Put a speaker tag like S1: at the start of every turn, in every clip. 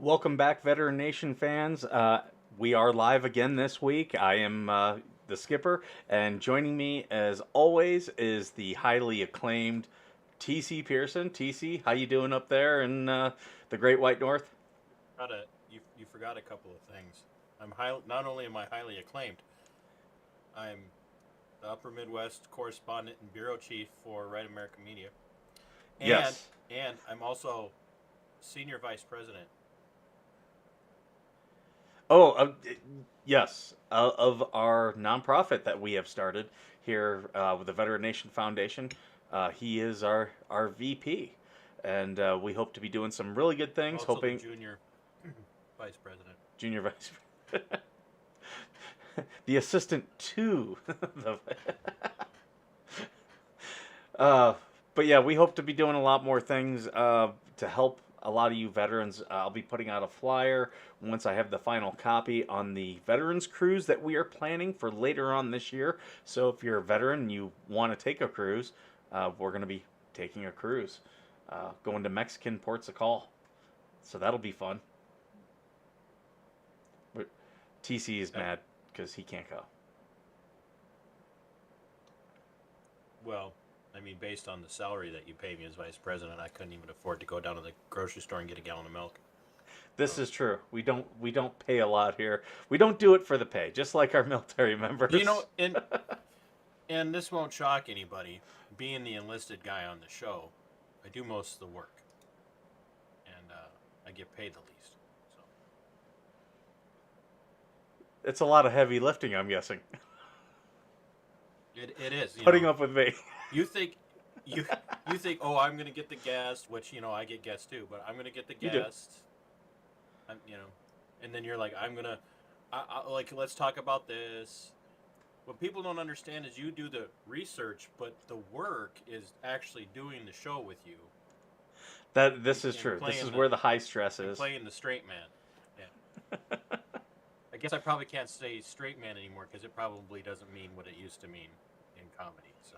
S1: Welcome back, Veteran Nation fans. We are live again this week. I am the skipper, and joining me, as always, is the highly acclaimed TC Pearson. TC, how you doing up there in the Great White North?
S2: You forgot a couple of things. Not only am I highly acclaimed, I'm the Upper Midwest correspondent and bureau chief for Right American Media, and
S1: Yes.
S2: and I'm also senior vice president.
S1: Oh, yes, of our nonprofit that we have started here with the Veteran Nation Foundation. He is our VP, and we hope to be doing some really good things.
S2: Also the
S1: Hoping
S2: junior vice president.
S1: junior vice, the assistant to the. Uh, but yeah, we hope to be doing a lot more things to help a lot of you veterans. I'll be putting out a flyer once I have the final copy on the veterans cruise that we are planning for later on this year. So if you're a veteran and you want to take a cruise, we're going to be taking a cruise, going to Mexican ports of call. So that'll be fun. But TC is
S2: Uh,
S1: mad because he can't go.
S2: well, I mean, based on the salary that you pay me as vice president, I couldn't even afford to go down to the grocery store and get a gallon of milk.
S1: This
S2: So
S1: is true. We don't pay a lot here. We don't do it for the pay, just like our military
S2: you
S1: members.
S2: know, and this won't shock anybody. Being the enlisted guy on the show, I do most of the work, and I get paid the least. So
S1: It's a lot of heavy lifting, I'm guessing.
S2: it is.
S1: Putting up with me.
S2: You think you you think, oh, I'm gonna get the guest, which I get guests too, but I'm gonna get the
S1: You do.
S2: guest, and then you're like, I'm gonna, like, let's talk about this. What people don't understand is you do the research, but the work is actually doing the show with you
S1: That
S2: and,
S1: this is
S2: and
S1: true. This is
S2: playing the
S1: where the high stress
S2: and
S1: is.
S2: playing the straight man. Yeah. I guess I probably can't say straight man anymore because it probably doesn't mean what it used to mean in comedy. So,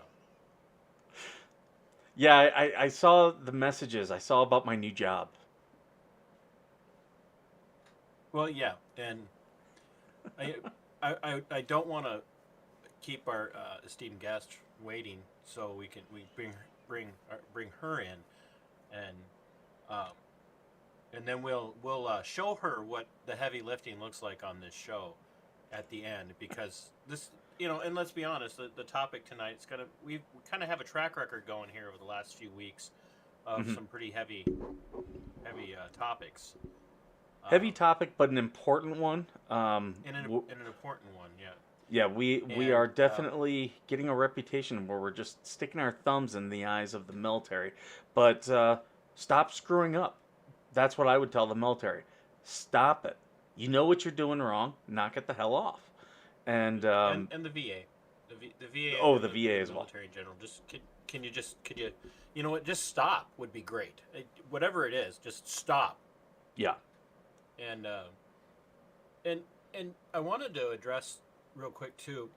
S1: Yeah, I saw the messages. I saw about my new job.
S2: well, yeah, and I I don't want to keep our esteemed guest waiting, so we bring her in, and um, and then we'll show her what the heavy lifting looks like on this show at the end, because this, and let's be honest, the topic tonight is gonna we kind of have a track record going here over the last few weeks of
S1: Hmm.
S2: some pretty heavy topics,
S1: Heavy
S2: um,
S1: topic, but an important one.
S2: and an important one, yeah.
S1: Yeah, we
S2: And
S1: are definitely getting a reputation where we're just sticking our thumbs in the eyes of the military. But stop screwing up. That's what I would tell the military. Stop it. You know what you're doing wrong. Knock it the hell off. And
S2: and the VA, the VA
S1: oh,
S2: and
S1: the
S2: the
S1: VA as well.
S2: military in general. Just can you could you, you know what? Just stop would be great. Whatever it is, just stop.
S1: Yeah.
S2: And and and I wanted to address real quick too,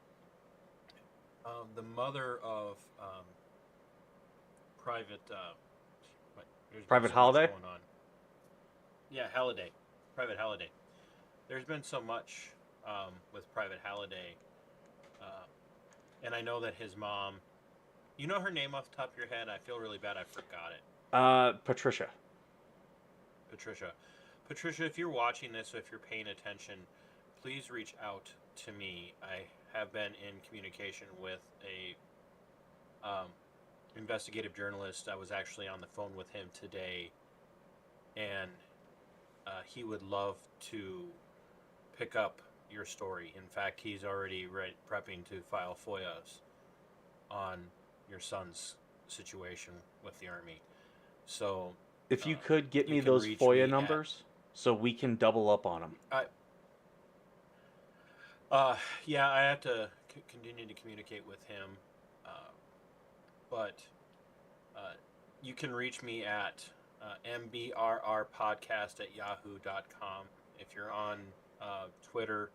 S2: the mother of Private. There's been
S1: Private
S2: so much
S1: holiday.
S2: going on. Yeah, Halliday, Private Halliday. There's been so much with Private Halliday, uh, and I know that his mom. You know her name off the top of your head? I feel really bad. I forgot it.
S1: Patricia.
S2: Patricia. Patricia, if you're watching this, if you're paying attention, please reach out to me. I have been in communication with a investigative journalist. I was actually on the phone with him today, and he would love to pick up your story. In fact, he's already prepping to file FOIAs on your son's situation with the Army. So
S1: If you
S2: uh,
S1: could get
S2: you
S1: me
S2: can
S1: those
S2: reach
S1: FOIA
S2: me at.
S1: numbers so we can double up on them.
S2: I, yeah, I have to continue to communicate with him, uh, but uh, you can reach me at mbrrpodcast at yahoo.com. If you're on Twitter,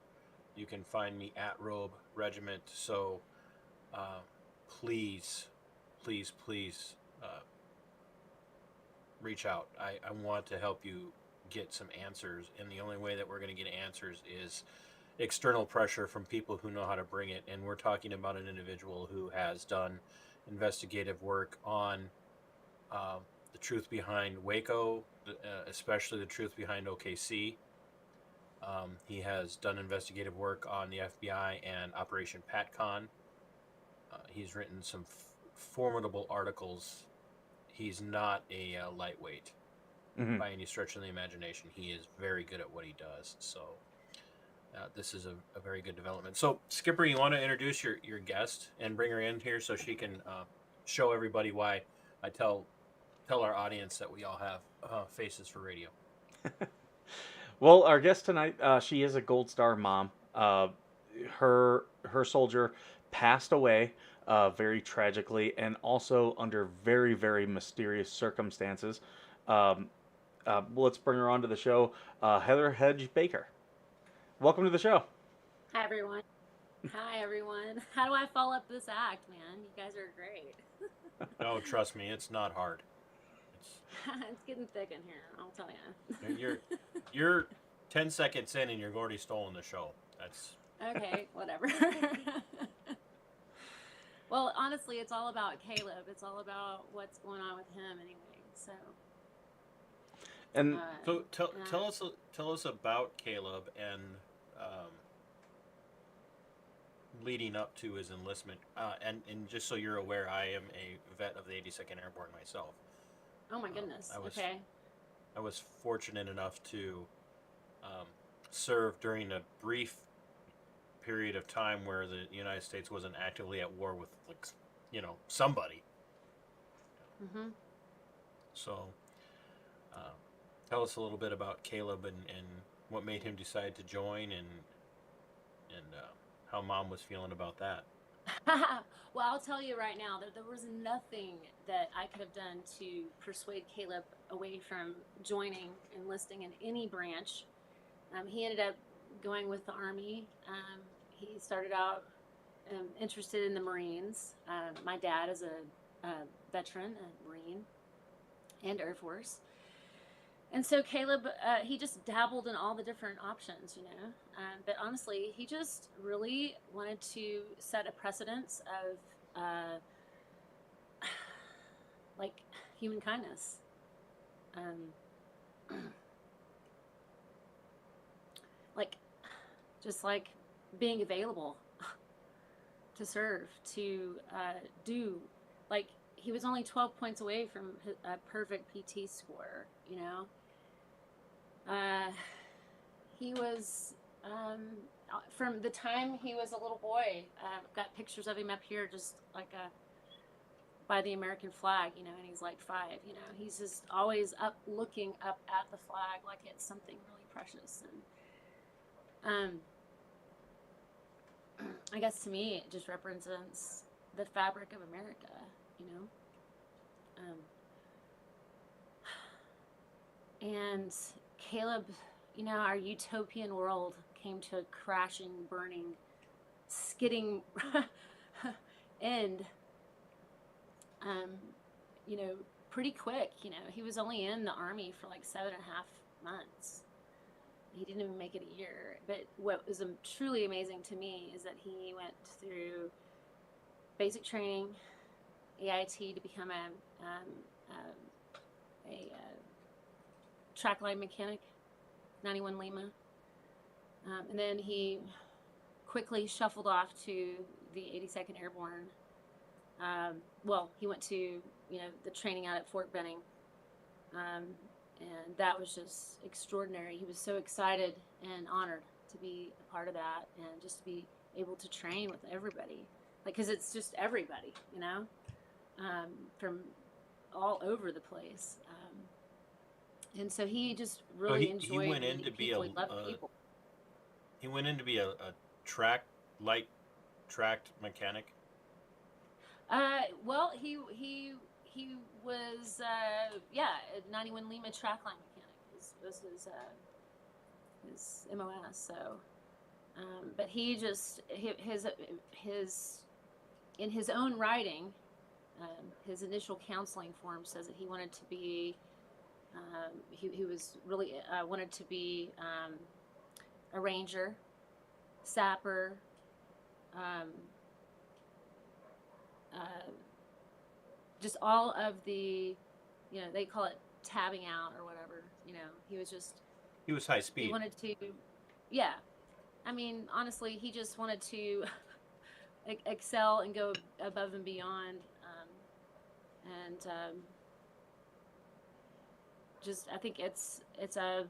S2: you can find me at Robe Regiment. So uh, please, please, uh, reach out. I want to help you get some answers, and the only way that we're going to get answers is external pressure from people who know how to bring it. And we're talking about an individual who has done investigative work on the truth behind Waco, especially the truth behind OKC. He has done investigative work on the FBI and Operation PatCon. He's written some formidable articles. He's not a lightweight by any stretch of the imagination. He is very good at what he does. So this is a very good development. So Skipper, you want to introduce your guest and bring her in here so she can show everybody why I tell our audience that we all have faces for radio.
S1: Well, our guest tonight, she is a Gold Star mom. Her soldier passed away very tragically, and also under very, very mysterious circumstances. Let's bring her onto the show, Heather Hedge Baker. Welcome to the show.
S3: Hi, everyone. Hi, everyone. How do I follow up this act, man? You guys are great.
S2: No, trust me, it's not hard.
S3: It's getting thick in here, I'll tell you.
S2: You're 10 seconds in and you're already stolen the show. That's
S3: okay. Whatever. Well, honestly, it's all about Caleb. It's all about what's going on with him, anyway. So.
S1: And
S2: so tell us about Caleb and leading up to his enlistment. And just so you're aware, I am a vet of the 82nd Airborne myself.
S3: Oh my goodness.
S2: I was fortunate enough to serve during a brief period of time where the United States wasn't actively at war with, like, somebody.
S3: Mm-hmm.
S2: So, tell us a little bit about Caleb and what made him decide to join, and how Mom was feeling about that.
S3: Well, I'll tell you right now that there was nothing that I could have done to persuade Caleb away from joining, enlisting in any branch. He ended up going with the Army. He started out interested in the Marines. My dad is a veteran, a Marine, and Air Force. And so Caleb, he just dabbled in all the different options, but honestly, he just really wanted to set a precedence of, like, human kindness. Like being available to serve, to do, like, he was only 12 points away from a perfect PT score, he was, from the time he was a little boy, I've got pictures of him up here, just like by the American flag, and he's like 5, he's just always looking up at the flag like it's something really precious. And I guess to me it just represents the fabric of America, and Caleb, our utopian world came to a crashing, burning, skidding end, pretty quick. He was only in the Army for like 7.5 months. He didn't even make it a year. But what was truly amazing to me is that he went through basic training, AIT, to become a track line mechanic, 91 Lima. And then he quickly shuffled off to the 82nd Airborne. He went to, the training out at Fort Benning. And that was just extraordinary. He was so excited and honored to be a part of that, and just to be able to train with everybody. Because it's just everybody, from all over the place. And so he just really enjoyed.
S2: He went in to be
S3: people.
S2: He went in to be a light tracked mechanic.
S3: He was a 91 Lima trackline mechanic was his MOS. So, but he just his in his own writing, his initial counseling form says that he wanted to be He was really wanted to be a ranger, sapper, um, uh, just all of the, they call it tabbing out or whatever. He was just,
S2: He was high
S3: he
S2: speed.
S3: wanted to, yeah. I mean, honestly, he just wanted to excel and go above and beyond. And just, I think it's an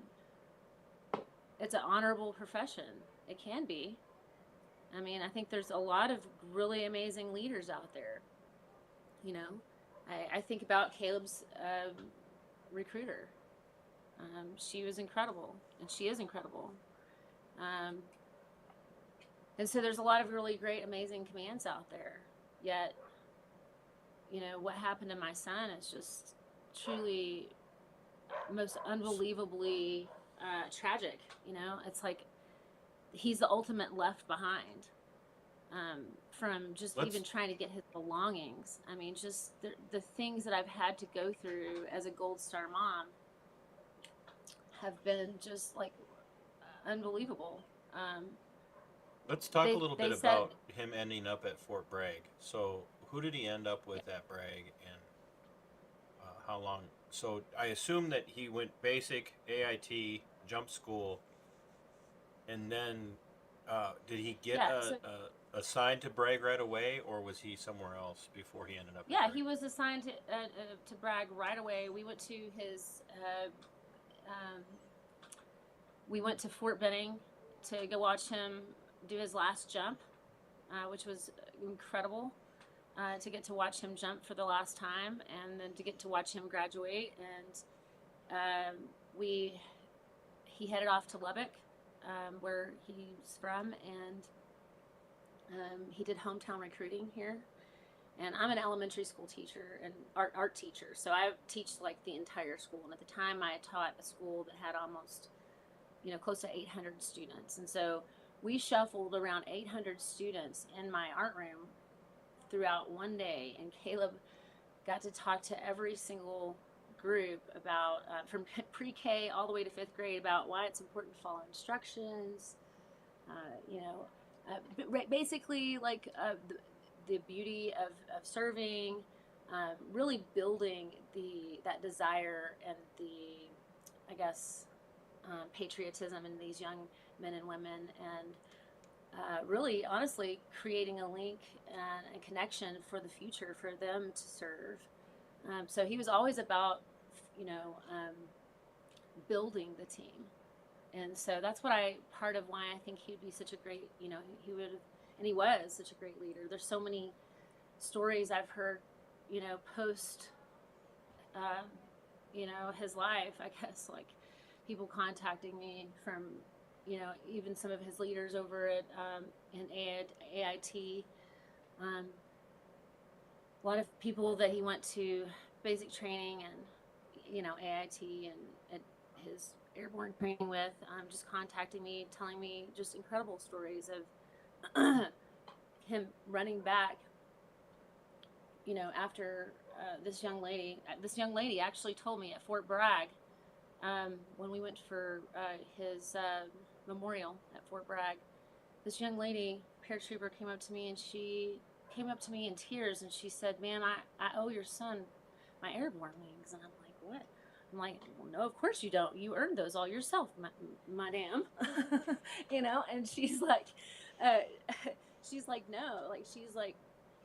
S3: honorable profession. It can be. I mean, I think there's a lot of really amazing leaders out there. You know, I think about Caleb's recruiter. She was incredible, and she is incredible. Um, and so there's a lot of really great, amazing commands out there. Yet, what happened to my son is just truly most unbelievably tragic. It's like he's the ultimate left behind, from just even trying to get his belongings. I mean, just the things that I've had to go through as a Gold Star mom have been just like unbelievable.
S2: Let's talk a little bit about him ending up at Fort Bragg. So, who did he end up with at Bragg, and how long? So, I assume that he went basic, AIT, jump school, and then did he get assigned to Bragg right away, or was he somewhere else before he ended up?
S3: Yeah, he was assigned to Bragg right away. We went to his. We went to Fort Benning to go watch him do his last jump, which was incredible. To get to watch him jump for the last time, and then to get to watch him graduate. And he headed off to Lubbock, where he's from, and he did hometown recruiting here. And I'm an elementary school teacher and art teacher, so I teach like the entire school. And at the time, I taught a school that had almost, close to 800 students. And so we shuffled around 800 students in my art room throughout one day, and Caleb got to talk to every single group about from pre-K all the way to 5th grade about why it's important to follow instructions. Basically like the beauty of serving, really building that desire and the, I guess, patriotism in these young men and women, and really, honestly, creating a link and a connection for the future for them to serve. So he was always about, building the team. And so that's part of why I think he'd be such a great, he was such a great leader. There's so many stories I've heard, post, his life, I guess, like people contacting me from, even some of his leaders over at in AIT. A lot of people that he went to basic training and, AIT and at his Airborne training with, just contacting me, telling me just incredible stories of him running back, after this young lady actually told me at Fort Bragg, when we went for his memorial at Fort Bragg, this young lady, paratrooper, came up to me, and she came up to me in tears, and she said, "Man, I owe your son my Airborne wings." And I'm like, "What?" I'm like, "Well, no, of course you don't. You earned those all yourself, madam." And she's like, no, like she's like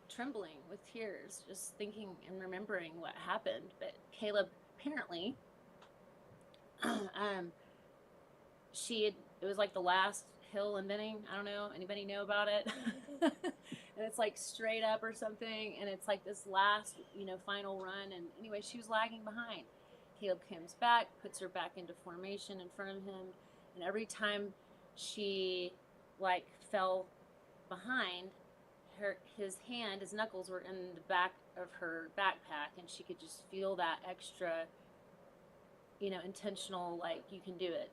S3: trembling with tears, just thinking and remembering what happened. But Caleb apparently, it was like the last hill in Benning. I don't know. Anybody know about it? And it's like straight up or something. And it's like this last, final run. And anyway, she was lagging behind. Caleb comes back, puts her back into formation in front of him. And every time she like fell behind, his knuckles were in the back of her backpack. And she could just feel that extra, intentional, like, you can do it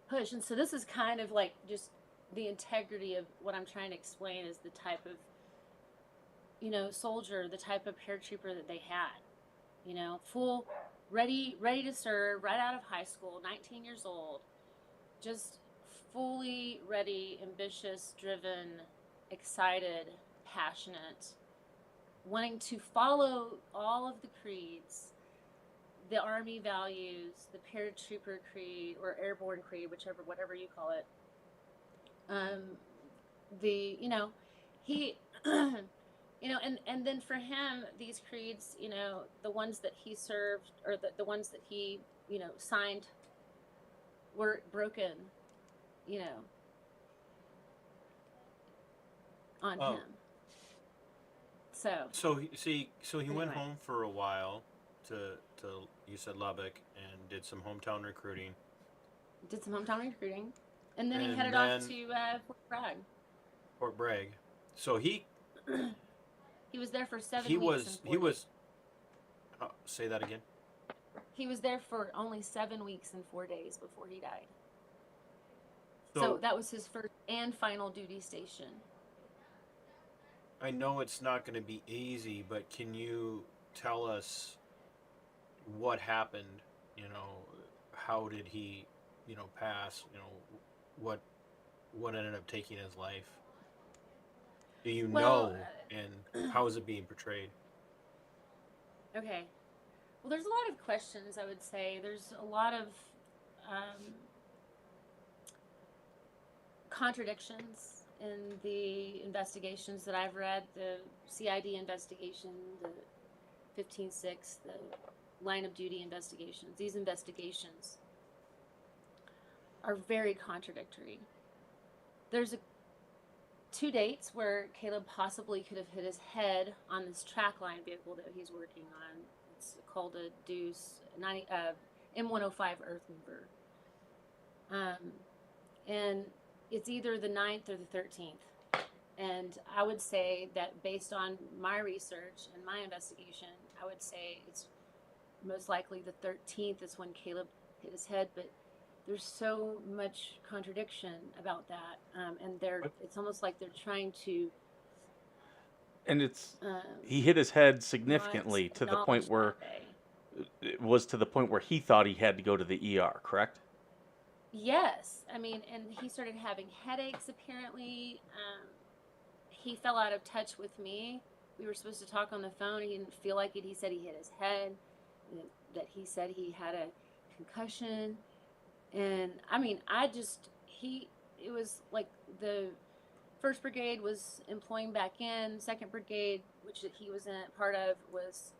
S3: push. And so this is kind of like just the integrity of what I'm trying to explain is the type of, soldier, the type of paratrooper that they had, full ready to serve, right out of high school, 19 years old, just fully ready, ambitious, driven, excited, passionate, wanting to follow all of the creeds, the Army values, the paratrooper creed or airborne creed, whatever you call it. The he and then for him, these creeds, the ones that he served, or the ones that he signed, were broken, you know on
S2: Oh,
S3: him. So
S2: so he went
S3: anyway,
S2: home for a while to you said Lubbock and did some hometown recruiting,
S3: did some hometown recruiting, and then he
S2: and
S3: headed off
S2: then
S3: to Fort Bragg.
S2: Fort Bragg. So
S3: He was there for
S2: he
S3: 7 weeks and
S2: was he
S3: 4 days.
S2: was say that again.
S3: He was there for only 7 weeks and 4 days before he died. So
S2: So
S3: that was his first and final duty station.
S2: I know it's not going to be easy, but can you tell us what happened? You know, how did he, pass? What ended up taking his life? Do you
S3: Well,
S2: know, and how is it being portrayed?
S3: okay. Well, there's a lot of questions, I would say. There's a lot of um, contradictions in the investigations that I've read, the CID investigation, the 15-6, the line of duty investigations. These investigations are very contradictory. There's 2 dates where Caleb possibly could have hit his head on this trackline vehicle that he's working on. It's called a Deuce M105 Earth Mover. And it's either the 9th or the 13th. And I would say that based on my research and my investigation, I would say it's most likely the 13th is when Caleb hit his head. But there's so much contradiction about that, and it's almost like they're trying to
S1: And it's
S3: um,
S1: he hit his head
S3: not
S1: significantly to the point
S3: acknowledge
S1: where
S3: that day.
S1: it was to the point where he thought he had to go to the ER, correct?
S3: Yes, I mean, and he started having headaches. Apparently, he fell out of touch with me. We were supposed to talk on the phone. He didn't feel like it. He said he hit his head. That he said he had a concussion. And I mean, it was like the 1st Brigade was employing back in, 2nd Brigade, which he was in part of, was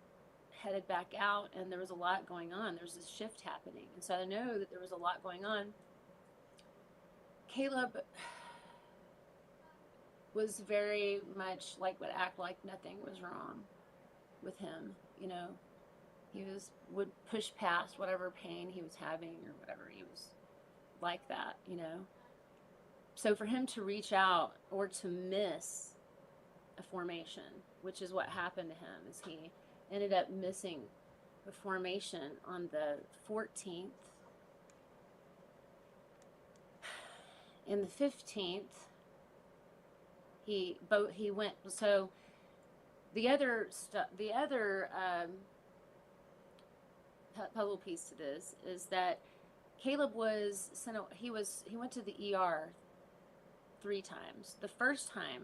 S3: headed back out, and there was a lot going on. There was this shift happening. And so I know that there was a lot going on. Caleb was very much would act like nothing was wrong with him. He would push past whatever pain he was having or whatever. He was like that. So for him to reach out or to miss a formation, which is what happened to him, is he ended up missing the formation on the 14th. And the 15th, he went. So the other puzzle piece to this is that Caleb was sent. He went to the ER 3 times. The first time,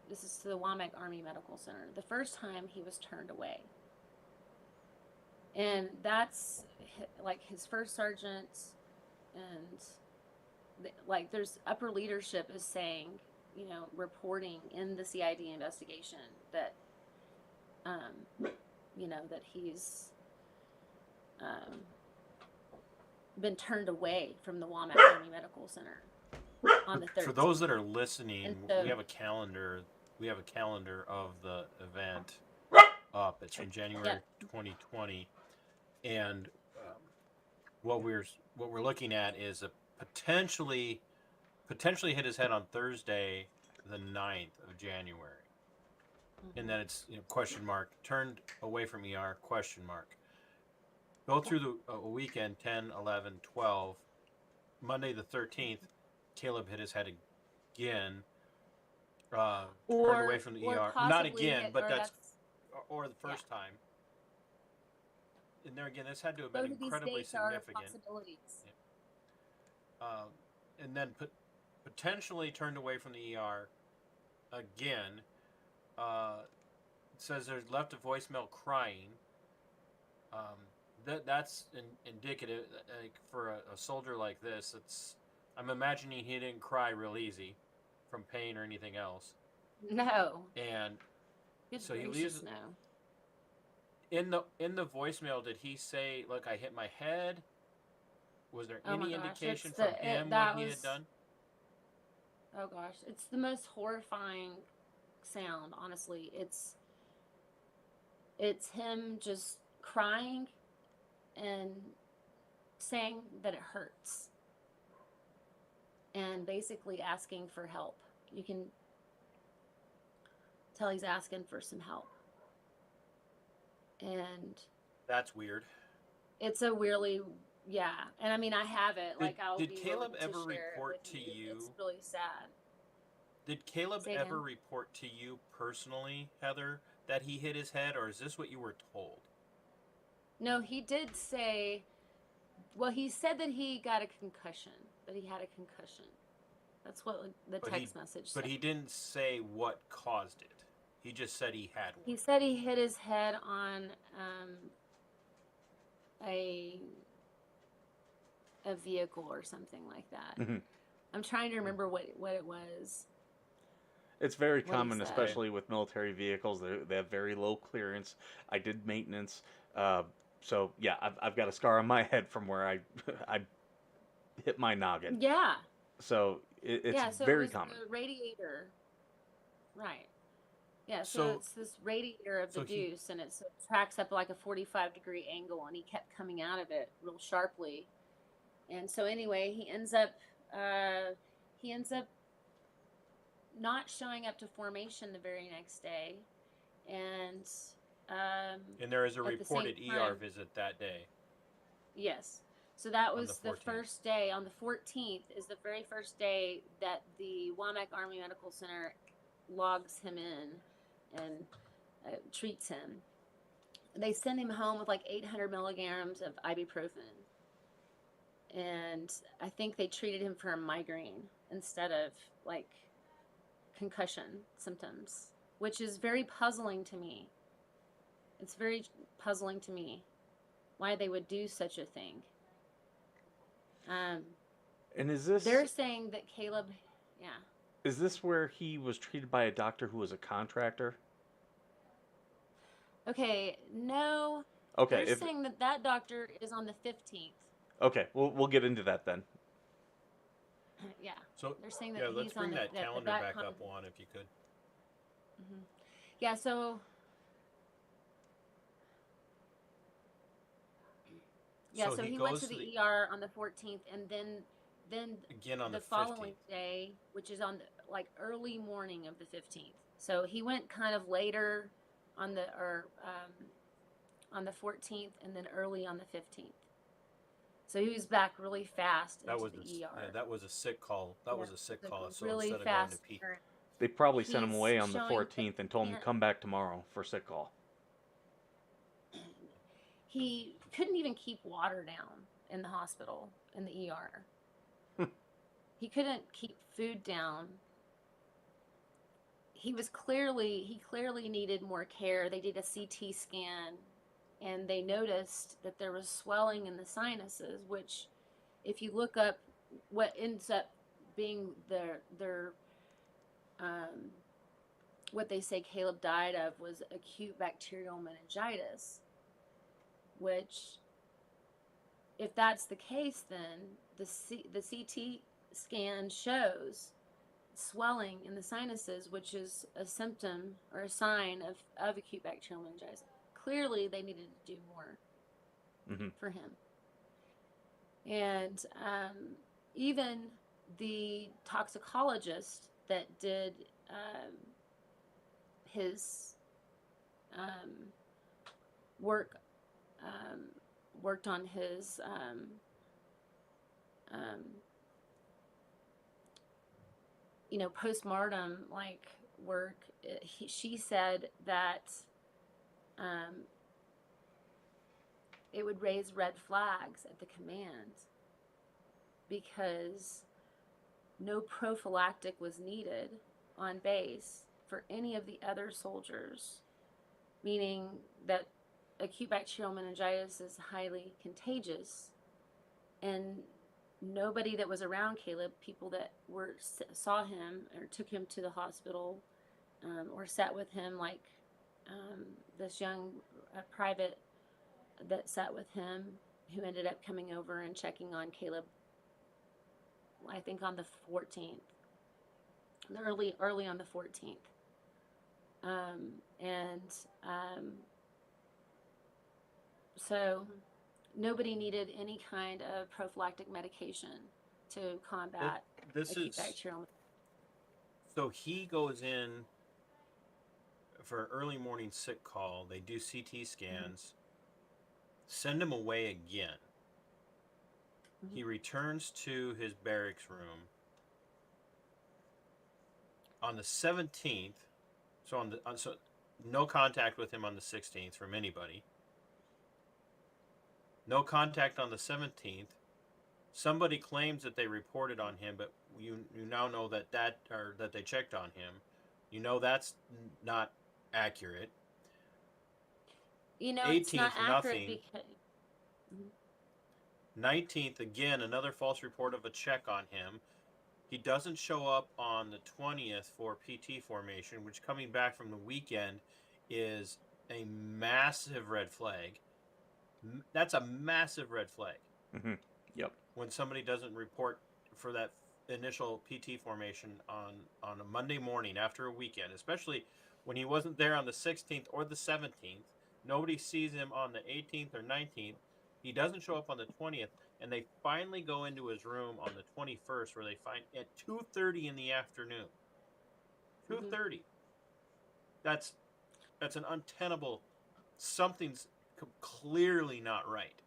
S3: this is to the Wamak Army Medical Center. The first time he was turned away, and that's like his first sergeant, and there's upper leadership is saying, reporting in the CID investigation that, that he's been turned away from the Wamak Army Medical Center on the 13th.
S2: For those that are listening,
S3: so,
S2: we have a calendar. We have a calendar of the event up. It's from January 2020, and what we're looking at is a potentially hit his head on Thursday, the 9th of January, and then it's question mark, turned away from ER, question mark. Go through the weekend, 10, 11, 12. Monday the 13th, Caleb hit his head again, turned away from the ER. Not again, but or the first time. and there again, this had to have been
S3: Both of these
S2: incredibly
S3: dates are
S2: significant.
S3: possibilities.
S2: And then potentially turned away from the ER again. It says there's left a voicemail crying. That's indicative, like, for a soldier like this. I'm imagining he didn't cry real easy from pain or anything else.
S3: No.
S2: And
S3: Good
S2: so he
S3: gracious,
S2: leaves
S3: no.
S2: in the voicemail. Did he say, "Look, I hit my head"? Was there
S3: Oh my
S2: any
S3: gosh,
S2: indication
S3: it's
S2: from him what he had done?
S3: Oh gosh, it's the most horrifying sound, honestly. It's him just crying and saying that it hurts and basically asking for help. You can tell he's asking for some help. And
S2: That's weird.
S3: it's a really, yeah. And I mean, I have it.
S2: Did Caleb ever
S3: share it
S2: report
S3: with
S2: to you?
S3: It's really sad.
S2: Did Caleb
S3: Say
S2: ever
S3: again?
S2: report to you personally, Heather, that he hit his head, or is this what you were told?
S3: No, he did say, well, he said that he got a concussion, that he had a concussion. That's what the text message said.
S2: But he didn't say what caused it. He just said he had one.
S3: He said he hit his head on a vehicle or something like that.
S1: Mm-hmm.
S3: I'm trying to remember what it was.
S1: It's very
S3: What he
S1: common,
S3: said.
S1: especially with military vehicles. They have very low clearance. I did maintenance, so yeah, I've got a scar on my head from where I I hit my noggin.
S3: Yeah.
S1: So it's
S3: Yeah, so
S1: very
S3: it was
S1: common.
S3: the radiator. Right. Yeah, so
S2: So-
S3: it's this radiator of the
S2: so he-
S3: deuce, and it tracks up like a 45-degree angle, and he kept coming out of it real sharply. And so anyway, he ends up not showing up to formation the very next day, and
S2: And there is a
S3: at the
S2: reported
S3: same
S2: ER
S3: time-
S2: visit that day.
S3: yes. So that
S2: On
S3: was
S2: the
S3: the
S2: 14th.
S3: first day. On the 14th is the very first day that the Womack Army Medical Center logs him in and treats him. They send him home with like 800 milligrams of ibuprofen. And I think they treated him for a migraine instead of like concussion symptoms, which is very puzzling to me. It's very puzzling to me why they would do such a thing.
S1: And is this
S3: They're saying that Caleb, yeah.
S1: is this where he was treated by a doctor who was a contractor?
S3: Okay, no.
S1: Okay,
S3: They're saying that doctor is on the 15th.
S1: okay, we'll get into that then.
S3: Yeah.
S2: So
S3: They're saying that
S2: yeah,
S3: he's
S2: let's
S3: on
S2: bring
S3: the,
S2: that
S3: that
S2: calendar
S3: that
S2: back
S3: con-
S2: up one if you could.
S3: Mhm. Yeah, so yeah, so he went
S2: goes
S3: to the ER on the 14th, and then
S2: again on
S3: the
S2: the
S3: following
S2: 15th.
S3: day, which is on the, like early morning of the 15th. So he went kind of later on the on the 14th, and then early on the 15th. So he was back really fast
S2: That
S3: into
S2: was
S3: the
S2: the,
S3: ER.
S2: yeah, that was a sick call. That was a sick
S3: Like
S2: call. So
S3: really
S2: instead of going to
S3: fast.
S2: Pete,
S1: They probably sent him
S3: He's
S1: away on the
S3: showing
S1: 14th and told him to
S3: can't-
S1: come back tomorrow for sick call.
S3: He couldn't even keep water down in the hospital, in the ER. He couldn't keep food down. He clearly needed more care. They did a CT scan, and they noticed that there was swelling in the sinuses, which, if you look up what ends up being their what they say Caleb died of was acute bacterial meningitis, which, if that's the case, then the CT scan shows swelling in the sinuses, which is a symptom or a sign of acute bacterial meningitis. Clearly, they needed to do more for him. And even the toxicologist that did his worked on his postmortem work. She said that it would raise red flags at the command because no prophylactic was needed on base for any of the other soldiers, meaning that acute bacterial meningitis is highly contagious, and nobody that was around Caleb, people that saw him or took him to the hospital, or sat with him, like this young private that sat with him, who ended up coming over and checking on Caleb, I think on the 14th, early on the 14th. So nobody needed any kind of prophylactic medication to combat acute bacterial.
S2: So he goes in for an early morning sick call. They do CT scans, send him away again. He returns to his barracks room on the 17th. So so no contact with him on the 16th from anybody. No contact on the 17th. Somebody claims that they reported on him, but you now know that they checked on him. You know that's not accurate.
S3: You know, 18th, it's not accurate
S2: nothing.
S3: Because
S2: 19th, again, another false report of a check on him. He doesn't show up on the 20th for PT formation, which, coming back from the weekend, is a massive red flag. That's a massive red flag.
S1: Mm-hmm. Yep.
S2: When somebody doesn't report for that initial PT formation on a Monday morning after a weekend, especially when he wasn't there on the 16th or the 17th. Nobody sees him on the 18th or 19th. He doesn't show up on the 20th, and they finally go into his room on the 21st, where they find at 2:30 in the afternoon. 2:30. That's an untenable. Something's clearly not right.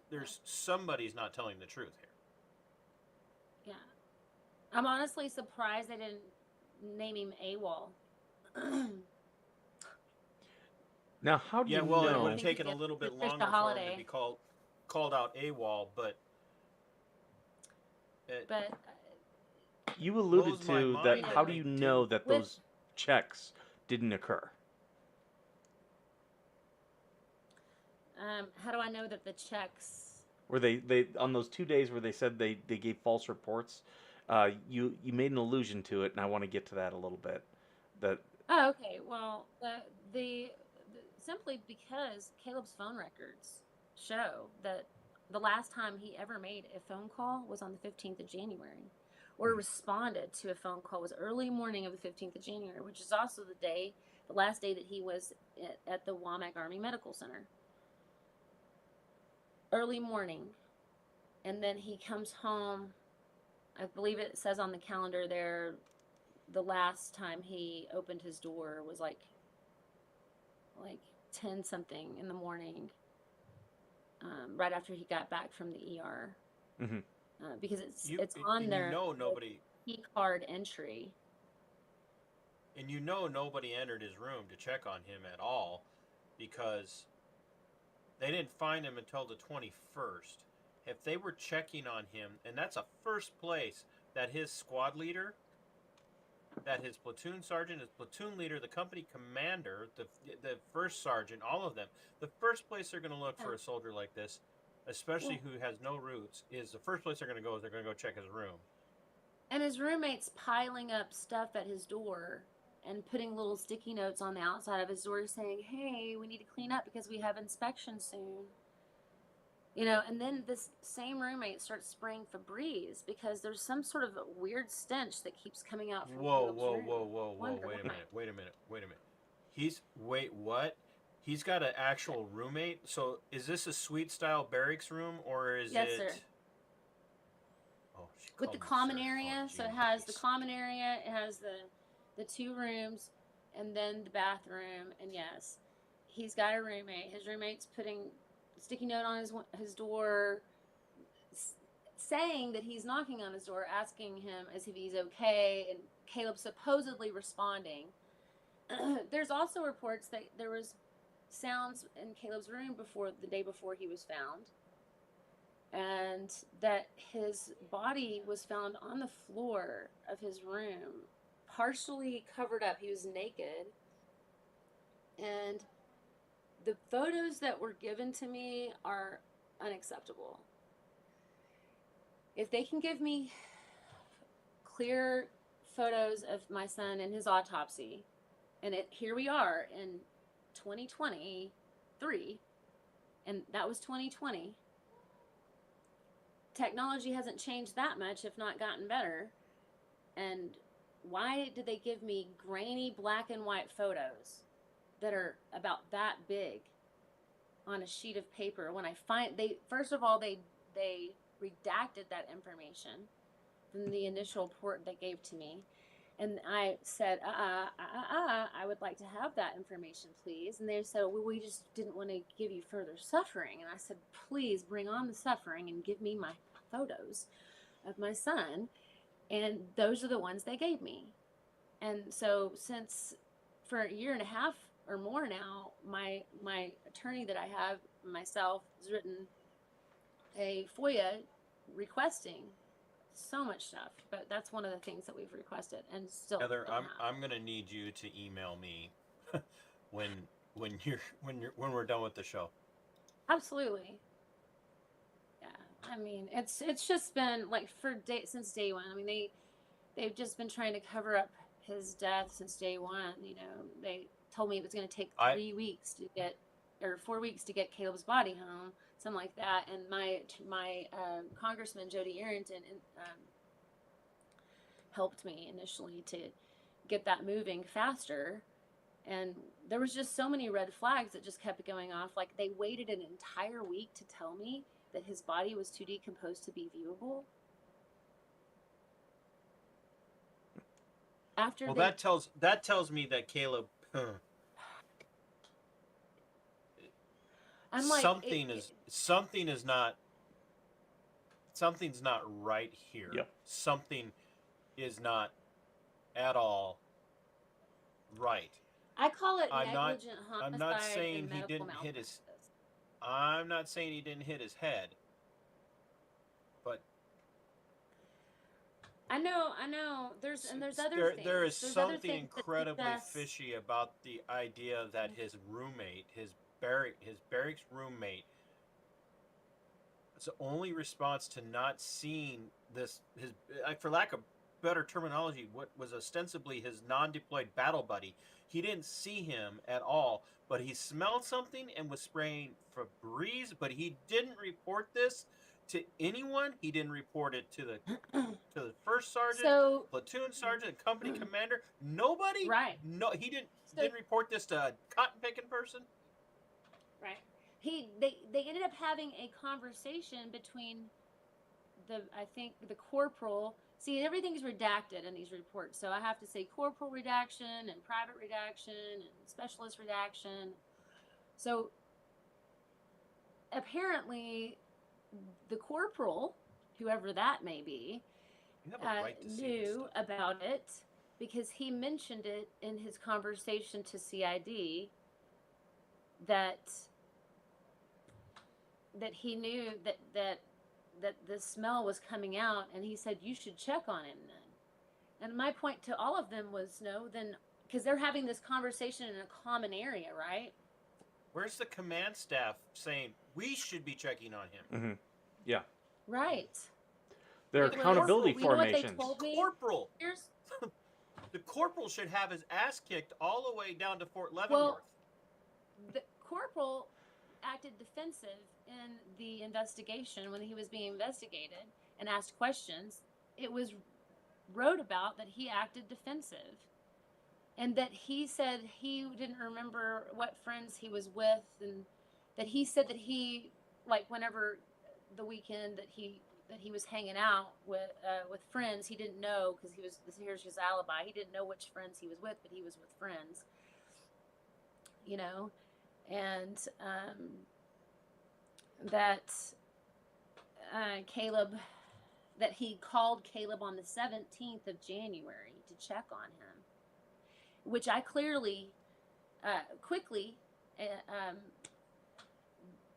S2: There's somebody's not telling the truth here.
S3: Yeah, I'm honestly surprised they didn't name him AWOL.
S1: Now, how do you know?
S2: It would have taken a little bit longer for him to be called out AWOL, but
S1: you alluded to that. How do you know that those checks didn't occur?
S3: How do I know that the checks?
S1: Were they on those 2 days where they said they gave false reports? You made an allusion to it, and I want to get to that a little bit.
S3: Oh, okay. Well, the simply because Caleb's phone records show that the last time he ever made a phone call was on the 15th of January, or responded to a phone call was early morning of the 15th of January, which is also the last day that he was at the Womack Army Medical Center. Early morning. And then he comes home, I believe it says on the calendar there, the last time he opened his door was like 10 something in the morning, right after he got back from the ER.
S1: Mm-hmm.
S3: Because it's on their key card entry.
S2: And nobody entered his room to check on him at all, because they didn't find him until the 21st. If they were checking on him, and that's a first place that his squad leader, that his platoon sergeant, his platoon leader, the company commander, the first sergeant, all of them, the first place they're going to look for a soldier like this, especially who has no roots, is the first place they're going to go is they're going to go check his room.
S3: And his roommate's piling up stuff at his door and putting little sticky notes on the outside of his door saying, hey, we need to clean up because we have inspection soon. And then this same roommate starts spraying Febreze because there's some sort of weird stench that keeps coming out from Caleb's room.
S2: Whoa, wait a minute. What? He's got an actual roommate? So is this a suite style barracks room, or is
S3: Yes,
S2: it?
S3: Sir.
S2: Oh,
S3: with the common area. So it has the common area, it has the 2 rooms, and then the bathroom. And yes, he's got a roommate. His roommate's putting a sticky note on his door, saying that he's knocking on his door, asking him as if he's okay, and Caleb supposedly responding. There's also reports that there was sounds in Caleb's room the day before he was found, and that his body was found on the floor of his room, partially covered up. He was naked, and the photos that were given to me are unacceptable. If they can give me clear photos of my son and his autopsy, and here we are in 2023, and that was 2020. Technology hasn't changed that much, if not gotten better. And why did they give me grainy black and white photos that are about that big on a sheet of paper when first of all they redacted that information from the initial report they gave to me, and I said I would like to have that information, please. And they said, well, we just didn't want to give you further suffering. And I said, please bring on the suffering and give me my photos of my son. And those are the ones they gave me. And so since for a year and a half or more now, my attorney that I have myself has written a FOIA requesting so much stuff, but that's one of the things that we've requested and still
S2: Heather,
S3: don't have.
S2: I'm gonna need you to email me when we're done with the show.
S3: Absolutely. Yeah, I mean, it's just been like since day one. I mean, they've just been trying to cover up his death since day one. You know, they told me it was going to take 3 weeks to get, or 4 weeks to get Caleb's body home, something like that. And my Congressman Jody Arrington helped me initially to get that moving faster. And there was just so many red flags that just kept going off. Like, they waited an entire week to tell me that his body was too decomposed to be viewable.
S2: That tells me that Caleb.
S3: I'm like,
S2: something's not right here.
S1: Yep.
S2: Something is not at all right.
S3: I call it negligent homicide.
S2: I'm not saying he didn't
S3: hit
S2: his. I'm not saying he didn't hit his head, but
S3: I know. There's other things.
S2: There is
S3: There's
S2: something incredibly fishy about the idea that his roommate, his barracks roommate, it's the only response to not seeing this, for lack of better terminology, what was ostensibly his non-deployed battle buddy. He didn't see him at all, but he smelled something and was spraying Febreze, but he didn't report this to anyone. He didn't report it to the first sergeant, platoon sergeant, company commander. Nobody.
S3: Right.
S2: No, he didn't report this to a cotton picking person.
S3: Right. They ended up having a conversation between the corporal. See, everything's redacted in these reports, so I have to say corporal redaction and private redaction and specialist redaction. So apparently, the corporal, whoever that may be, knew about it because he mentioned it in his conversation to CID that he knew that the smell was coming out, and he said, you should check on him then. And my point to all of them was, no, then, because they're having this conversation in a common area, right?
S2: Where's the command staff saying we should be checking on him?
S1: Mm-hmm. Yeah.
S3: Right.
S1: Their accountability formations.
S3: You know what they told me?
S2: Corporal. The corporal should have his ass kicked all the way down to Fort Leavenworth.
S3: Well, the corporal acted defensive in the investigation when he was being investigated and asked questions. It was wrote about that he acted defensive and that he said he didn't remember what friends he was with, and that he said that he, like, whenever the weekend that he was hanging out with friends, he didn't know, because here's his alibi, he didn't know which friends he was with, but he was with friends, you know. And that that he called Caleb on the 17th of January to check on him, which I clearly, quickly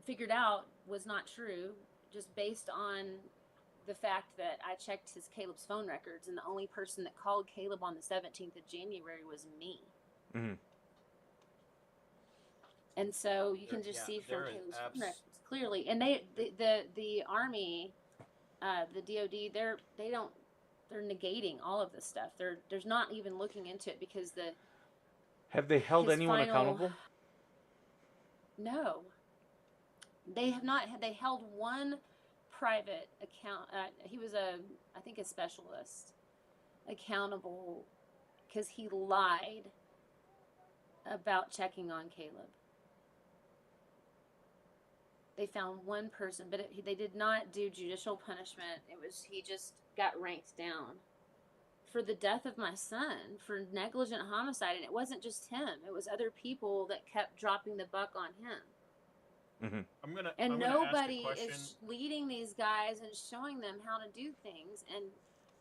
S3: figured out was not true, just based on the fact that I checked Caleb's phone records, and the only person that called Caleb on the 17th of January was me.
S1: Mm-hmm.
S3: And so you can just see from
S2: there is
S3: Caleb's phone records clearly. And the Army, the DoD, they're negating all of this stuff. There's not even looking into it because
S1: have they held anyone accountable?
S3: No, they have not. They held one private account. He was I think a specialist, accountable because he lied about checking on Caleb. They found one person, but they did not do judicial punishment. He just got ranked down for the death of my son, for negligent homicide. And it wasn't just him. It was other people that kept dropping the buck on him.
S1: Mm-hmm.
S3: Nobody is leading these guys and showing them how to do things. And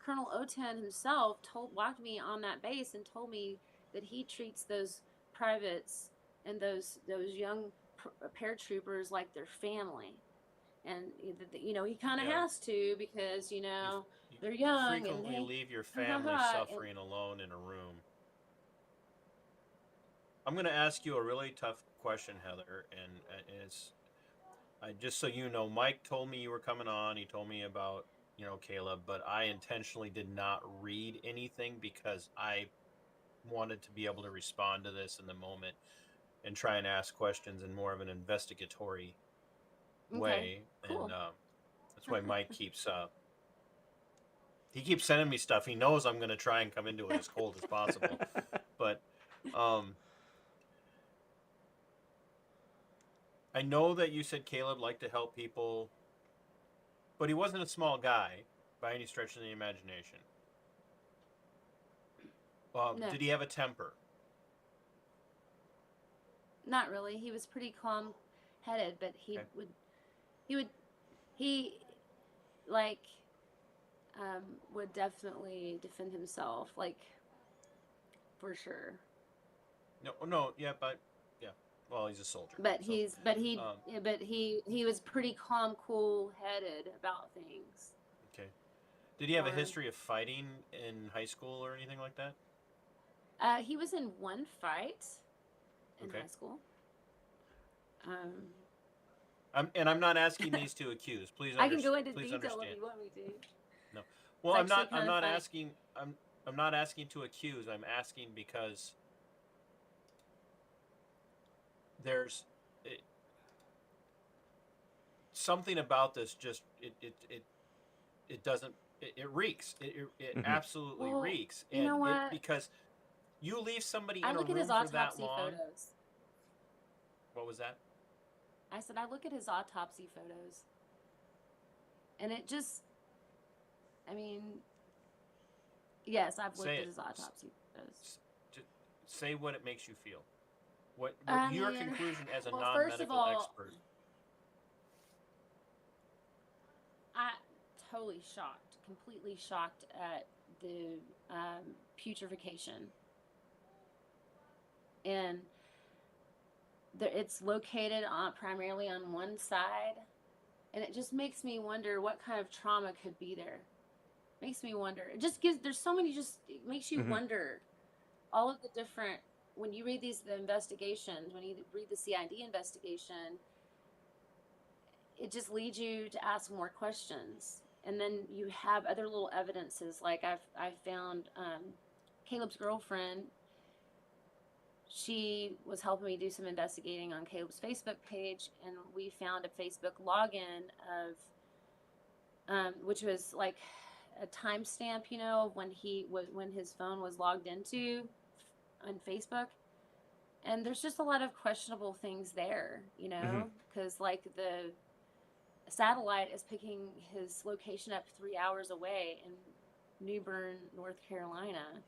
S3: Colonel Oten himself walked me on that base and told me that he treats those privates and those young paratroopers like their family. And he kind of has to, because they're young.
S2: You frequently leave your family suffering alone in a room. I'm going to ask you a really tough question, Heather, and it's just so you know, Mike told me you were coming on. He told me about Caleb, but I intentionally did not read anything because I wanted to be able to respond to this in the moment and try and ask questions in more of an investigatory way.
S3: Cool.
S2: And that's why Mike keeps sending me stuff. He knows I'm going to try and come into it as cold as possible. But I know that you said Caleb liked to help people, but he wasn't a small guy by any stretch of the imagination.
S3: No.
S2: Did he have a temper?
S3: Not really. He was pretty calm-headed, but he would definitely defend himself, for sure.
S2: No, yeah, but yeah. Well, he's a soldier.
S3: But he was pretty calm, cool-headed about things.
S2: Okay. Did he have a history of fighting in high school or anything like that?
S3: He was in one fight in high school.
S2: I'm not asking these to accuse. Please
S3: I can go into
S2: please
S3: detail
S2: understand.
S3: if you want me to.
S2: No. Well, I'm not asking to accuse. I'm asking because there's something about this. Just it doesn't. It reeks. It absolutely reeks. And
S3: you know what?
S2: Because you leave somebody in
S3: I
S2: a
S3: look
S2: room
S3: at his
S2: for that
S3: autopsy
S2: long.
S3: photos.
S2: What was that?
S3: I said I look at his autopsy photos, and it just, yes, I've looked at his autopsy photos.
S2: Say what it makes you feel. What your conclusion as a non-medical
S3: first of all,
S2: expert?
S3: I totally shocked, completely shocked at the putrefaction, and it's located primarily on one side, and it just makes me wonder what kind of trauma could be there. Makes me wonder. It makes you wonder all of the different, when you read the investigations, when you read the CID investigation, it just leads you to ask more questions. And then you have other little evidences, like I found Caleb's girlfriend. She was helping me do some investigating on Caleb's Facebook page, and we found a Facebook login of, which was like a timestamp, when his phone was logged into on Facebook. And there's just a lot of questionable things there, because the satellite is picking his location up 3 hours away in New Bern, North Carolina.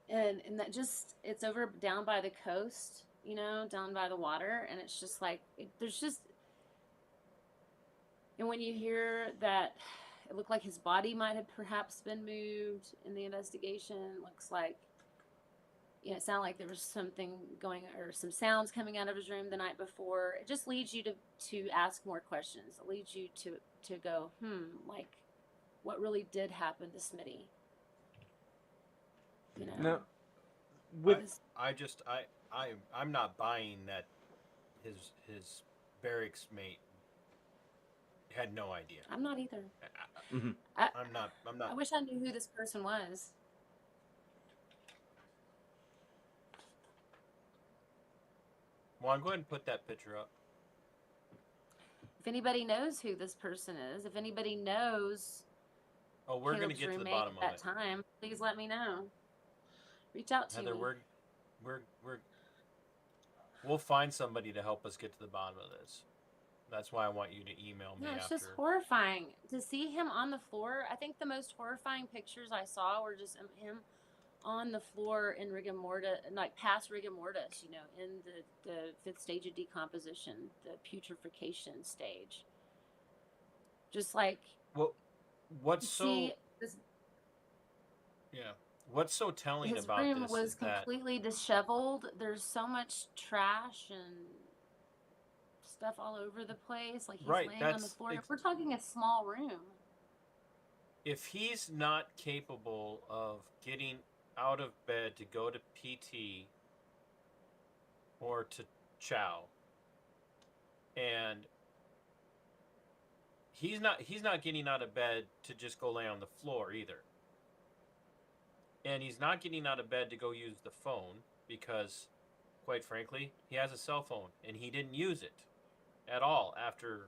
S3: And that it's over down by the coast, down by the water. And it's just and when you hear that it looked like his body might have perhaps been moved in the investigation, looks like it sounded like there was something going or some sounds coming out of his room the night before. It just leads you to ask more questions. It leads you to go, like, what really did happen to Smitty? You know,
S1: Now,
S2: I,
S1: with
S2: I'm not buying that his barracks mate had no idea.
S3: I'm not either.
S1: mhm.
S2: I'm not. I'm
S3: I
S2: not.
S3: wish I knew who this person was.
S2: Well, go ahead and put that picture up.
S3: If anybody knows who this person is, if anybody knows
S2: Oh, we're going to
S3: Caleb's
S2: get to the
S3: roommate
S2: bottom
S3: at
S2: of
S3: that
S2: it.
S3: time, please let me know. Reach out to
S2: Heather,
S3: me.
S2: we'll find somebody to help us get to the bottom of this. That's why I want you to email me
S3: No, it's
S2: after.
S3: just horrifying to see him on the floor. I think the most horrifying pictures I saw were just him on the floor in rigor mortis, like past rigor mortis, in the fifth stage of decomposition, the putrefaction stage. Just like,
S2: Well, what's
S3: see,
S2: so yeah? What's so telling
S3: his
S2: about
S3: room
S2: this
S3: was
S2: is that
S3: completely disheveled. There's so much trash and stuff all over the place. Like he's
S2: right.
S3: laying on the floor. We're talking a small room.
S2: If he's not capable of getting out of bed to go to PT or to chow, and he's not getting out of bed to just go lay on the floor either. And he's not getting out of bed to go use the phone because, quite frankly, he has a cell phone and he didn't use it at all after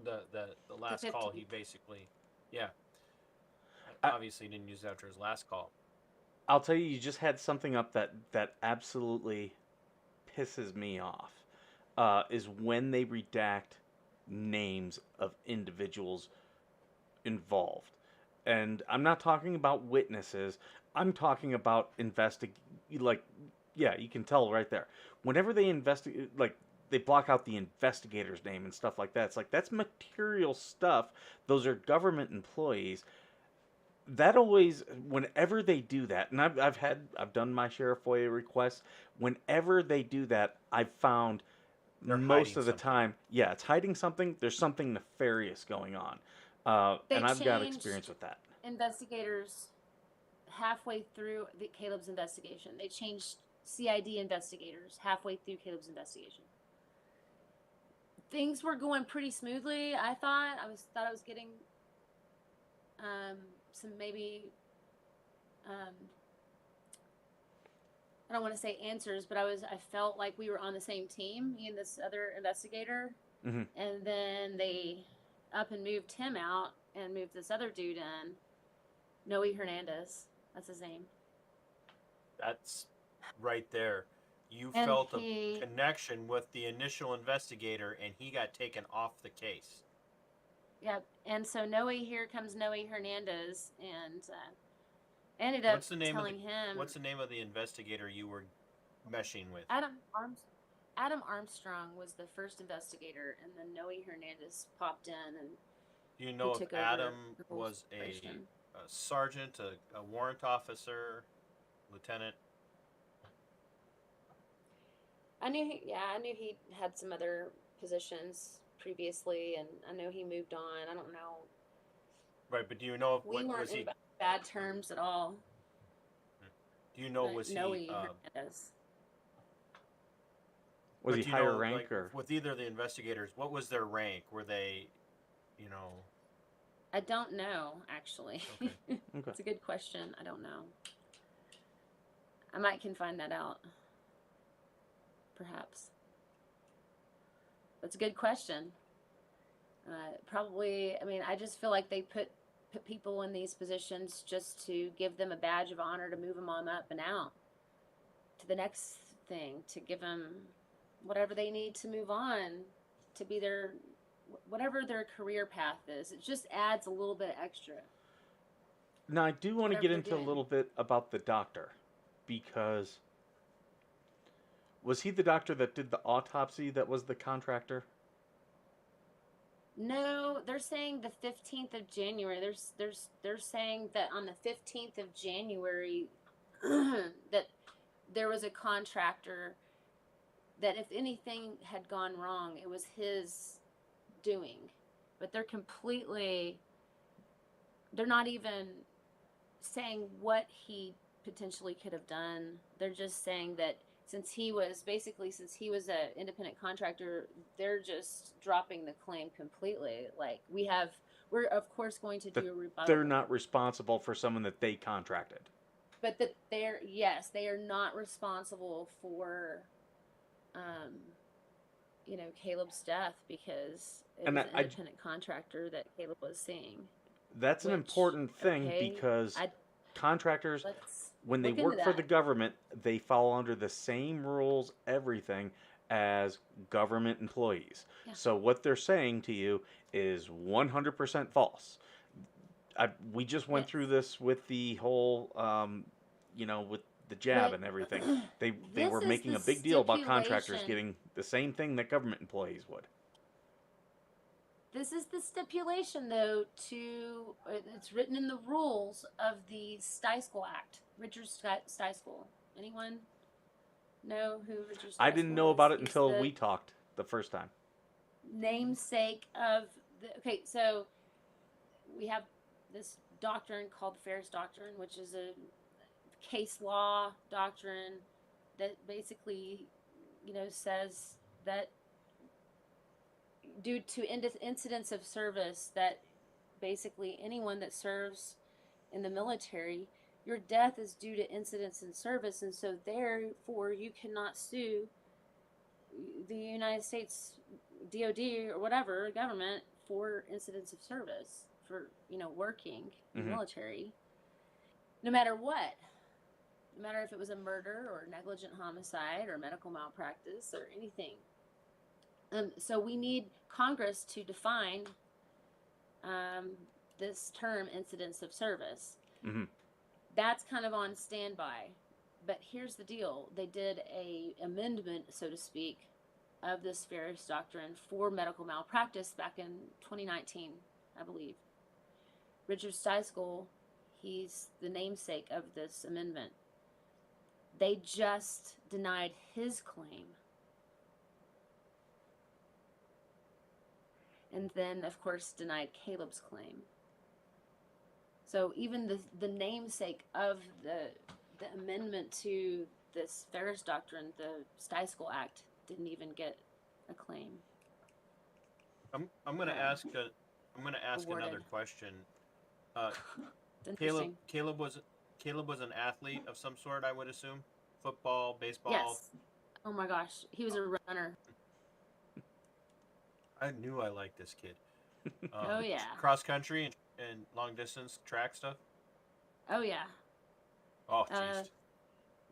S2: the last call. He basically, yeah,
S1: I,
S2: obviously didn't use it after his last call.
S1: I'll tell you, you just had something up that absolutely pisses me off. Is when they redact names of individuals involved. And I'm not talking about witnesses. I'm talking about like, yeah, you can tell right there. Whenever they investigate, like, they block out the investigator's name and stuff like that. It's like, that's material stuff. Those are government employees. That always, whenever they do that, and I've done my share of FOIA requests. Whenever they do that, I've found
S2: They're
S1: most
S2: hiding
S1: of the
S2: something.
S1: time, yeah, it's hiding something. There's something nefarious going on, and I've got experience with that.
S3: Investigators halfway through Caleb's investigation. They changed CID investigators halfway through Caleb's investigation. Things were going pretty smoothly. I thought I was getting some maybe I don't want to say answers, but I felt like we were on the same team, me and this other investigator.
S1: Mm-hmm.
S3: And then they up and moved him out and moved this other dude in. Noe Hernandez. That's his name.
S2: That's right there. You
S3: And
S2: felt a connection with the initial investigator, and he got taken off the case.
S3: Yep. And so here comes Noe Hernandez, and ended up telling him.
S2: What's the name of the investigator you were meshing with?
S3: Adam Armstrong was the first investigator, and then Noe Hernandez popped in, and
S2: do you know if Adam was a sergeant, a warrant officer, lieutenant?
S3: I knew he had some other positions previously, and I know he moved on. I don't know.
S2: Right, but do you know if
S3: we weren't in bad terms at all?
S2: Do you know was he
S1: higher rank or
S2: with either of the investigators? What was their rank? Were they,
S3: I don't know actually.
S1: Okay.
S3: It's a good question. I don't know. I can find that out. Perhaps. That's a good question. Probably. I mean, I just feel like they put people in these positions just to give them a badge of honor to move them on up and out to the next thing, to give them whatever they need to move on, to be whatever their career path is. It just adds a little bit extra.
S1: Now, I do want to get into a little bit about the doctor, because was he the doctor that did the autopsy that was the contractor?
S3: No, they're saying the 15th of January. They're saying that on the 15th of January that there was a contractor that if anything had gone wrong, it was his doing. But they're not even saying what he potentially could have done. They're just saying that since he was an independent contractor, they're just dropping the claim completely. Like we're of course going to do a rebuttal.
S1: They're not responsible for someone that they contracted.
S3: But that they are not responsible for Caleb's death because it was an independent contractor that Caleb was seeing.
S1: That's an important thing because contractors, when they work for the government, they fall under the same rules, everything, as government employees. Yeah. So what they're saying to you is 100% false. We just went through this with the whole, with the jab and everything. They were making a big deal about contractors getting the same thing that government employees would.
S3: This is the stipulation, though, it's written in the rules of the Stiesel Act. Richard Stiesel. Anyone know who Richard Stiesel is?
S1: I didn't know about it until we talked the first time.
S3: Namesake of okay, so we have this doctrine called the Ferris Doctrine, which is a case law doctrine that basically, says that due to incidents of service, that basically anyone that serves in the military, your death is due to incidents in service, and so therefore you cannot sue the United States DOD or whatever government for incidents of service for working in the military, no matter what. No matter if it was a murder or negligent homicide or medical malpractice or anything. So we need Congress to define this term, incidents of service.
S1: Mm-hmm.
S3: That's kind of on standby. But here's the deal. They did a amendment, so to speak, of this Ferris Doctrine for medical malpractice back in 2019, I believe. Richard Stiesel, he's the namesake of this amendment. They just denied his claim. And then, of course, denied Caleb's claim. So even the namesake of the amendment to this Ferris Doctrine, the Stiesel Act, didn't even get a claim.
S2: I'm going to ask another question. Caleb was an athlete of some sort, I would assume. Football, baseball.
S3: Yes. Oh my gosh, he was a runner.
S2: I knew I liked this kid.
S3: Oh yeah.
S2: Cross country and long distance track stuff.
S3: Oh yeah.
S2: Oh jeez.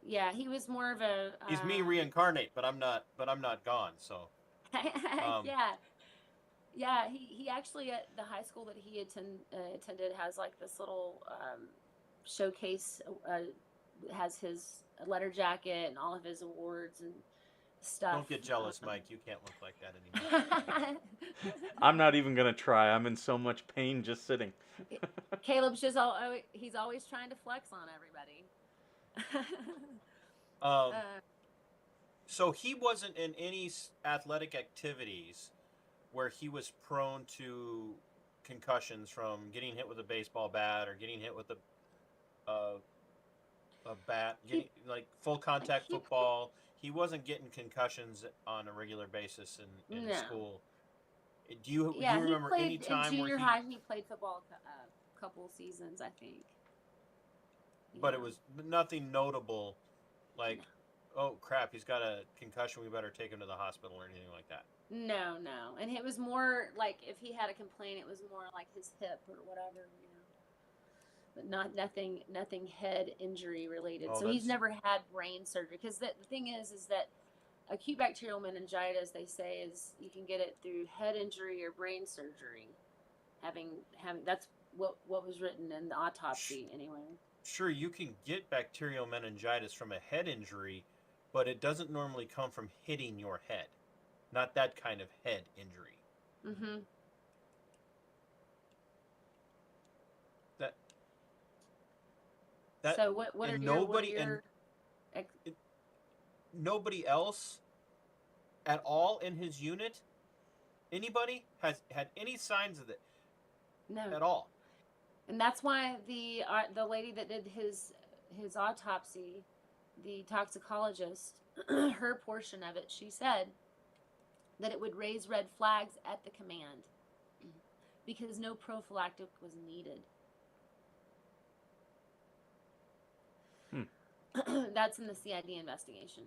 S3: Yeah, he was more of a.
S2: He's me reincarnate, but I'm not gone. So.
S3: Yeah. He actually at the high school that he attended has like this little showcase. Has his letter jacket and all of his awards and stuff.
S2: Don't get jealous, Mike. You can't look like that anymore.
S1: I'm not even gonna try. I'm in so much pain just sitting.
S3: Caleb's he's always trying to flex on everybody.
S2: So he wasn't in any athletic activities where he was prone to concussions from getting hit with a baseball bat or getting hit with a bat, like full contact football. He wasn't getting concussions on a regular basis in school. Do you remember any time
S3: in junior
S2: where
S3: high he played football a couple seasons, I think.
S2: But it was nothing notable, like, oh crap, he's got a concussion, we better take him to the hospital or anything like that.
S3: No, and it was more like if he had a complaint, it was more like his hip or whatever, but nothing head injury related. So he's never had brain surgery because the thing is that acute bacterial meningitis, they say, is you can get it through head injury or brain surgery. Having that's what was written in the autopsy anyway.
S2: Sure, you can get bacterial meningitis from a head injury, but it doesn't normally come from hitting your head. Not that kind of head injury.
S3: Mm-hmm. So what are your
S2: nobody else at all in his unit, anybody has had any signs of it
S3: No.
S2: at all.
S3: And that's why the lady that did his autopsy, the toxicologist, her portion of it, she said that it would raise red flags at the command because no prophylactic was needed. That's in the CID investigation.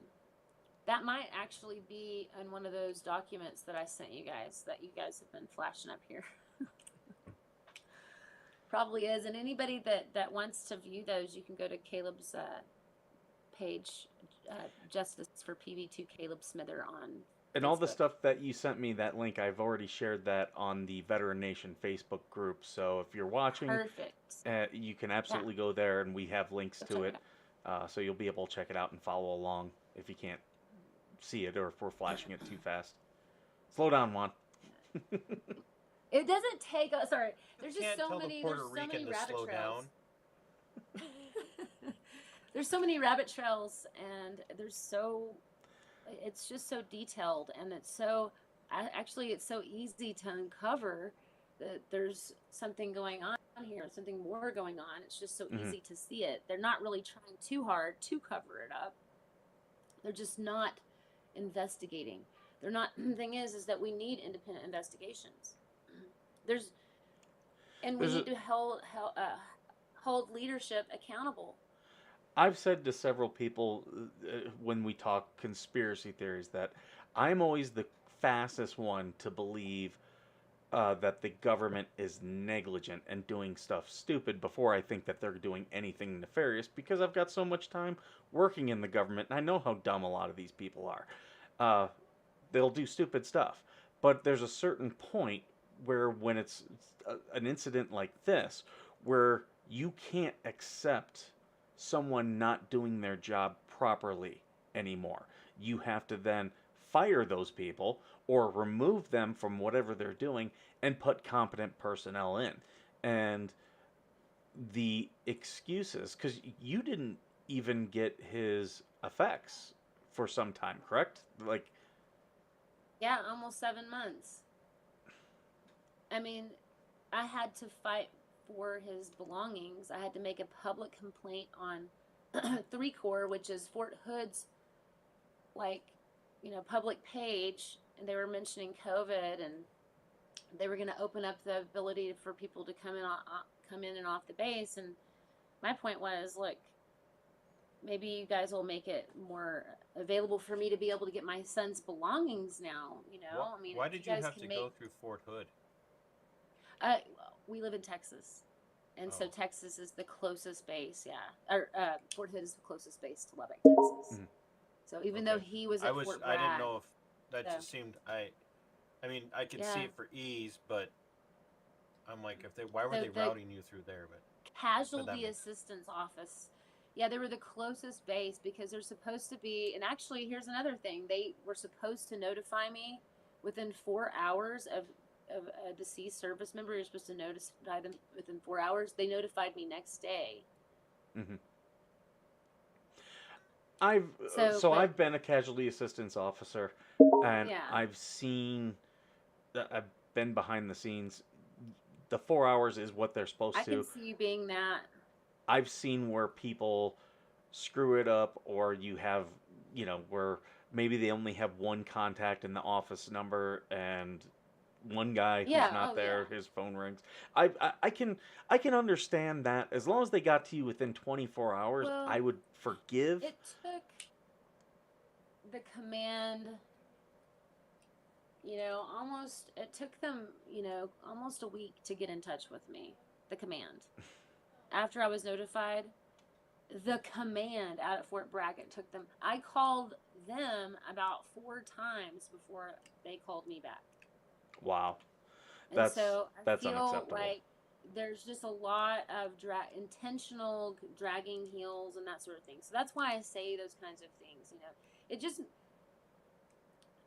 S3: That might actually be in one of those documents that I sent you guys that you guys have been flashing up here. Probably is. And anybody that wants to view those, you can go to Caleb's page, Justice for Pvt Caleb Smither on
S1: And
S3: Facebook.
S1: all the stuff that you sent me, that link, I've already shared that on the Veteran Nation Facebook group. So if you're watching,
S3: perfect.
S1: You can absolutely go there, and we have links to it.
S3: Out.
S1: So you'll be able to check it out and follow along if you can't see it or if we're flashing it too fast. Slow down, Juan.
S3: It doesn't take. Sorry, there's just
S2: Can't
S3: so
S2: tell
S3: many.
S2: the Puerto
S3: There's so
S2: Rican
S3: many
S2: to
S3: rabbit
S2: slow
S3: trails.
S2: down.
S3: There's so many rabbit trails, and it's just so detailed, and it's so easy to uncover that there's something going on here, something more going on. It's just so easy to see it. They're not really trying too hard to cover it up. They're just not investigating. They're not. The thing is that we need independent investigations. We need to hold leadership accountable.
S1: I've said to several people when we talk conspiracy theories that I'm always the fastest one to believe that the government is negligent and doing stuff stupid before I think that they're doing anything nefarious, because I've got so much time working in the government and I know how dumb a lot of these people are. They'll do stupid stuff. But there's a certain point where when it's an incident like this, where you can't accept someone not doing their job properly anymore. You have to then fire those people or remove them from whatever they're doing and put competent personnel in. And the excuses, because you didn't even get his effects for some time, correct?
S3: Yeah, almost 7 months. I mean, I had to fight for his belongings. I had to make a public complaint on 3 Corps, which is Fort Hood's, public page, and they were mentioning COVID, and they were going to open up the ability for people to come in and off the base. And my point was, look, maybe you guys will make it more available for me to be able to get my son's belongings now.
S2: Why did you have to go through Fort Hood?
S3: We live in Texas, and so Texas is the closest base. Yeah, or Fort Hood is the closest base to Lubbock, Texas. Mm-hmm. So even though he was at Fort Bragg,
S2: I didn't know if that just seemed. I mean, I could see it for ease, but I'm like, why were they routing you through there? But
S3: Casualty Assistance Office. Yeah, they were the closest base because they're supposed to be. And actually, here's another thing: they were supposed to notify me within 4 hours of a deceased service member. You're supposed to notify them within 4 hours. They notified me next day.
S1: Mm-hmm. I've been a casualty assistance officer, and I've been behind the scenes. The 4 hours is what they're supposed to.
S3: I can see you being that.
S1: I've seen where people screw it up, or you have, where maybe they only have one contact in the office number and one guy who's not there, his phone rings. I can understand that as long as they got to you within 24 hours. Well, I would forgive.
S3: It took the command, it took them, almost a week to get in touch with me. The command. After I was notified, the command out at Fort Bragg, it took them. I called them about 4 times before they called me back.
S1: Wow.
S3: That's
S1: unacceptable.
S3: Like there's just a lot of intentional dragging heels and that sort of thing. So that's why I say those kinds of things. It just,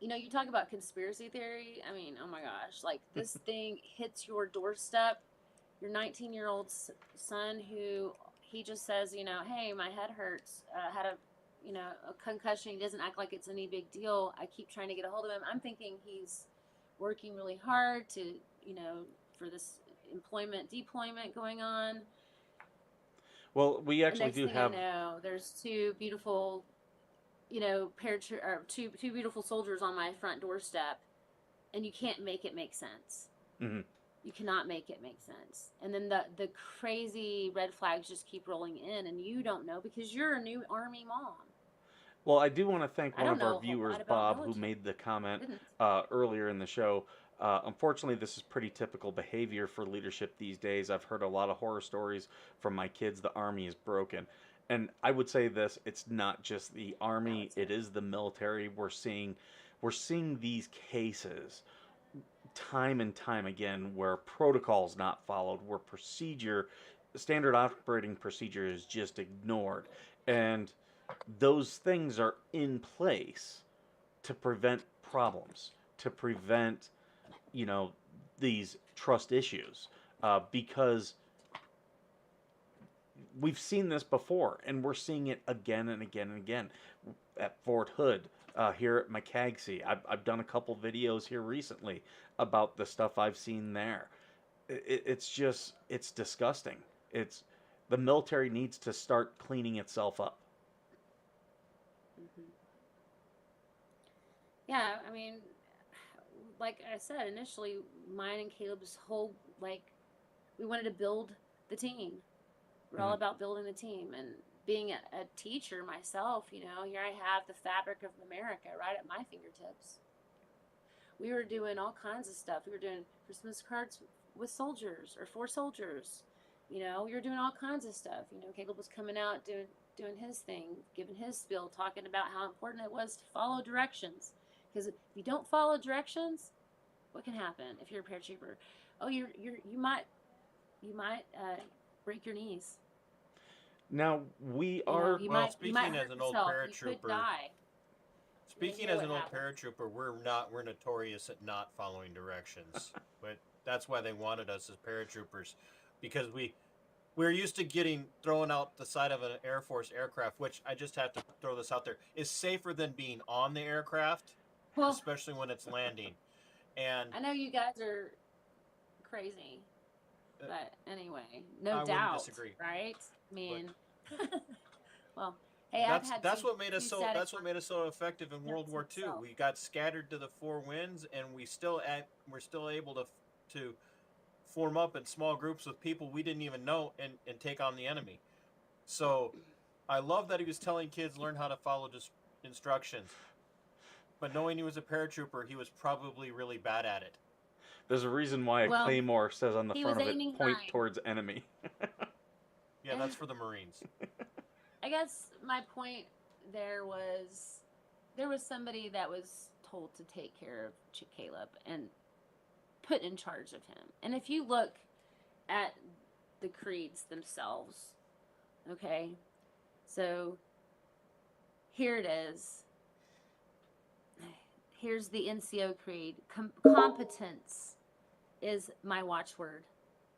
S3: you talk about conspiracy theory. I mean, oh my gosh, like this thing hits your doorstep. Your 19-year-old son who he just says, hey, my head hurts. Had a a concussion. He doesn't act like it's any big deal. I keep trying to get a hold of him. I'm thinking he's working really hard to, for this deployment going on.
S1: Well, we actually
S3: Next
S1: do
S3: thing
S1: have.
S3: I know, there's two beautiful, two beautiful soldiers on my front doorstep, and you can't make it make sense.
S1: Mm-hmm.
S3: You cannot make it make sense. And then the crazy red flags just keep rolling in, and you don't know because you're a new Army mom.
S1: Well, I do want to thank
S3: I
S1: one
S3: don't
S1: of our
S3: know a whole
S1: viewers,
S3: lot about
S1: Bob, who
S3: military.
S1: made the comment
S3: Didn't.
S1: earlier in the show. Unfortunately, this is pretty typical behavior for leadership these days. I've heard a lot of horror stories from my kids. The Army is broken. And I would say this, it's not just the
S3: No,
S1: Army,
S3: it's
S1: it
S3: not.
S1: is the military. We're seeing these cases time and time again where protocol's not followed, where standard operating procedure is just ignored. And those things are in place to prevent problems, to prevent, you know, these trust issues. Because we've seen this before, and we're seeing it again and again and again at Fort Hood, here at McCagsey. I've done a couple videos here recently about the stuff I've seen there. It's disgusting. It's the military needs to start cleaning itself up.
S3: Mm-hmm. Yeah, I mean, like I said initially, mine and Caleb's whole we wanted to build the team. We're all
S1: Mhm.
S3: about building the team and being a teacher myself. Here I have the fabric of America right at my fingertips. We were doing all kinds of stuff. We were doing Christmas cards with soldiers or for soldiers. We were doing all kinds of stuff. Caleb was coming out doing his thing, giving his spiel, talking about how important it was to follow directions. Because if you don't follow directions, what can happen if you're a paratrooper? Oh, you might break your knees.
S1: Now we are.
S3: You
S2: Well,
S3: might you might
S2: speaking as
S3: hurt
S2: an old
S3: yourself. You could
S2: paratrooper,
S3: die. You didn't
S2: speaking
S3: hear
S2: as
S3: what
S2: an old
S3: happened.
S2: paratrooper, we're notorious at not following directions. But that's why they wanted us as paratroopers, because we're used to getting thrown out the side of an Air Force aircraft, which I just have to throw this out there, is safer than being on the aircraft,
S3: Well,
S2: especially when it's landing. And
S3: I know you guys are crazy,
S2: uh,
S3: but anyway, no
S2: I wouldn't
S3: doubt,
S2: disagree.
S3: right? I
S2: But
S3: mean, well, hey, I've had
S2: that's what made us
S3: two
S2: so
S3: static
S2: that's what made us so effective in World
S3: notes
S2: War II.
S3: myself.
S2: We got scattered to the four winds, and we're still able to form up in small groups with people we didn't even know and take on the enemy. So I love that he was telling kids learn how to follow just instructions. But knowing he was a paratrooper, he was probably really bad at it.
S1: There's a reason why a
S3: Well,
S1: claymore says on the
S3: he
S1: front
S3: was
S1: of it,
S3: aiming
S1: "Point
S3: high,
S1: towards enemy."
S2: Yeah, that's for the Marines.
S3: I guess my point there was somebody that was told to take care of Caleb and put in charge of him. And if you look at the creeds themselves, okay, so here it is. Here's the NCO creed. Competence is my watchword.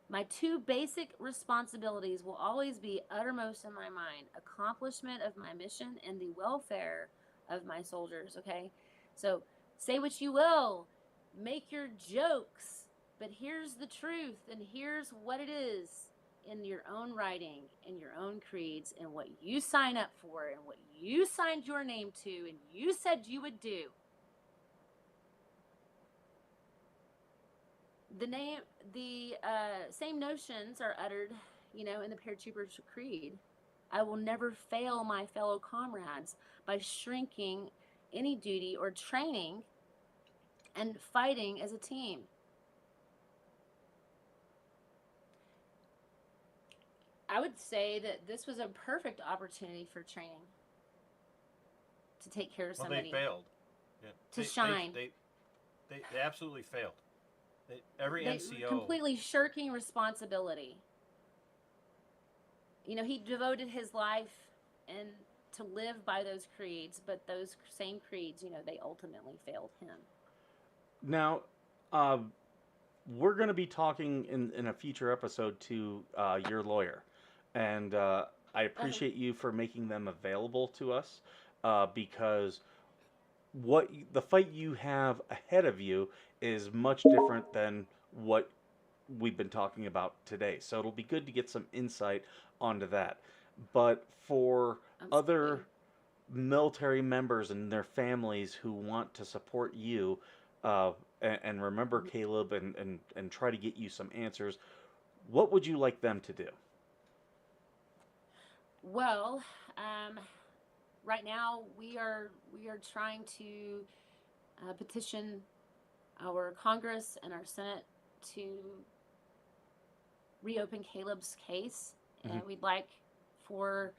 S3: My two basic responsibilities will always be uttermost in my mind: accomplishment of my mission and the welfare of my soldiers. Okay? So say what you will, make your jokes, but here's the truth and here's what it is in your own writing, in your own creeds, and what you sign up for and what you signed your name to and you said you would do. The same notions are uttered, in the paratrooper's creed. I will never fail my fellow comrades by shrinking any duty or training and fighting as a team. I would say that this was a perfect opportunity for training to take care of
S2: Well,
S3: somebody,
S2: they failed. Yeah,
S3: to shine.
S2: They absolutely failed. Every
S3: They
S2: NCO.
S3: completely shirking responsibility. He devoted his life and to live by those creeds, but those same creeds, they ultimately failed him.
S1: Now, we're going to be talking in a future episode to your lawyer, and I appreciate you for making them available to us, because the fight you have ahead of you is much different than what we've been talking about today. So it'll be good to get some insight onto that. But for
S3: Absolutely.
S1: other military members and their families who want to support you, and remember
S3: Mhm.
S1: Caleb, and try to get you some answers, what would you like them to do?
S3: Well, um, right now we are trying to petition our Congress and our Senate to reopen Caleb's case,
S1: Hmm.
S3: and we'd like for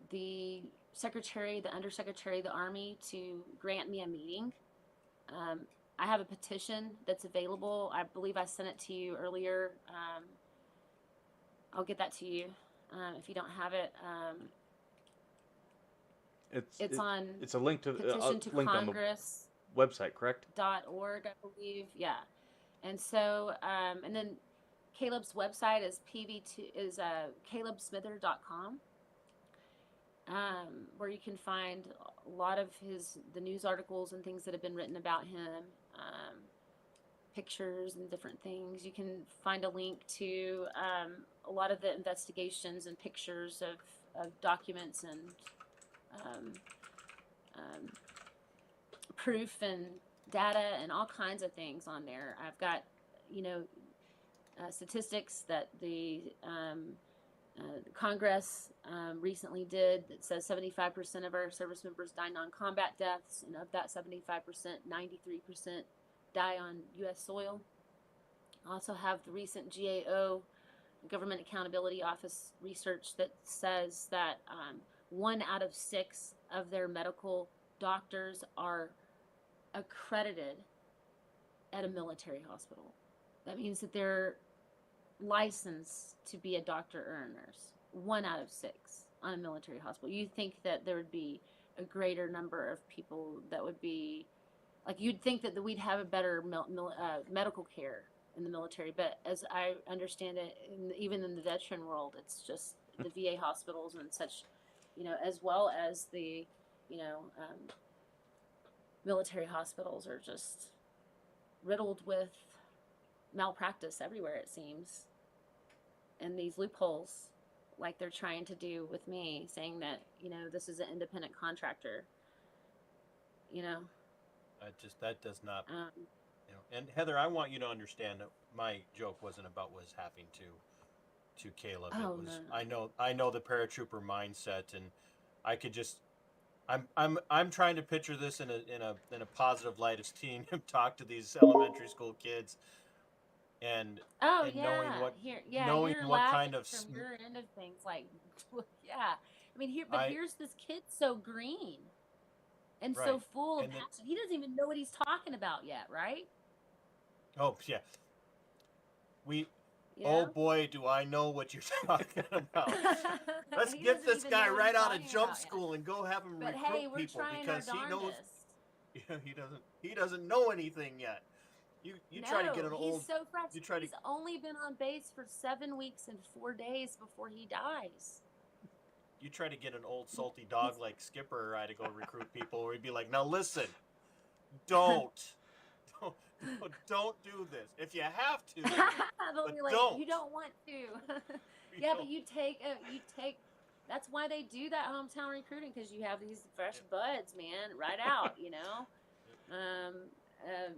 S3: the secretary, the undersecretary of the Army, to grant me a meeting. Um, I have a petition that's available. I believe I sent it to you earlier. I'll get that to you if you don't have it.
S1: It's
S3: It's
S1: it,
S3: on
S1: it's a link to
S3: petition to
S1: linked on the
S3: Congress
S1: website, correct?
S3: .org, I believe. Yeah. And so, and then Caleb's website is calebsmither.com, where you can find a lot of the news articles and things that have been written about him, pictures and different things. You can find a link to a lot of the investigations and pictures of documents and um, um, proof and data and all kinds of things on there. I've got, you know, statistics that the Congress recently did that says 75% of our service members die non-combat deaths, and of that 75%, 93% die on U.S. soil. I also have the recent GAO, Government Accountability Office research that says that 1 out of 6 of their medical doctors are accredited at a military hospital. That means that they're licensed to be a doctor or a nurse. 1 out of 6 on a military hospital. You think that there would be a greater number of people that would be like, you'd think that we'd have a better medical care in the military, but as I understand it, even in the veteran world, it's just the VA hospitals and such, as well as the, you know, military hospitals are just riddled with malpractice everywhere, it seems, and these loopholes, like they're trying to do with me, saying that this is an independent contractor. You know,
S2: That does not,
S3: um,
S2: And Heather, I want you to understand that my joke wasn't about what was happening to Caleb. It
S3: oh no,
S2: was,
S3: no.
S2: I know the paratrooper mindset, and I could just I'm trying to picture this in a positive light of seeing him talk to these elementary school kids, and
S3: Oh
S2: and
S3: yeah, here, yeah,
S2: knowing
S3: you're
S2: what kind
S3: laughing
S2: of
S3: from your end of things, like, yeah. I mean, but
S2: I
S3: here's this kid so green and so
S2: right,
S3: full of
S2: and then
S3: passion. He doesn't even know what he's talking about yet, right?
S2: oh yeah, we
S3: You
S2: oh
S3: know,
S2: boy, do I know what you're talking about. Let's
S3: he
S2: get
S3: doesn't
S2: this
S3: even
S2: guy
S3: know what he's
S2: right out of
S3: talking
S2: jump
S3: about yet.
S2: school and go have him
S3: But hey,
S2: recruit
S3: we're
S2: people
S3: trying our
S2: because he knows
S3: darndest.
S2: he doesn't know anything yet. You try to get
S3: No,
S2: an
S3: he's
S2: old
S3: so fresh.
S2: you try to
S3: He's only been on base for 7 weeks and 4 days before he dies.
S2: you try to get an old salty dog like Skipper to go recruit people, or he'd be like, now listen, don't don't don't do this if you have to,
S3: They'll
S2: but
S3: be like,
S2: don't.
S3: you don't want to.
S2: You
S3: Yeah,
S2: know,
S3: but you take. That's why they do that hometown recruiting, because you have these fresh buds, man, right out, um, um,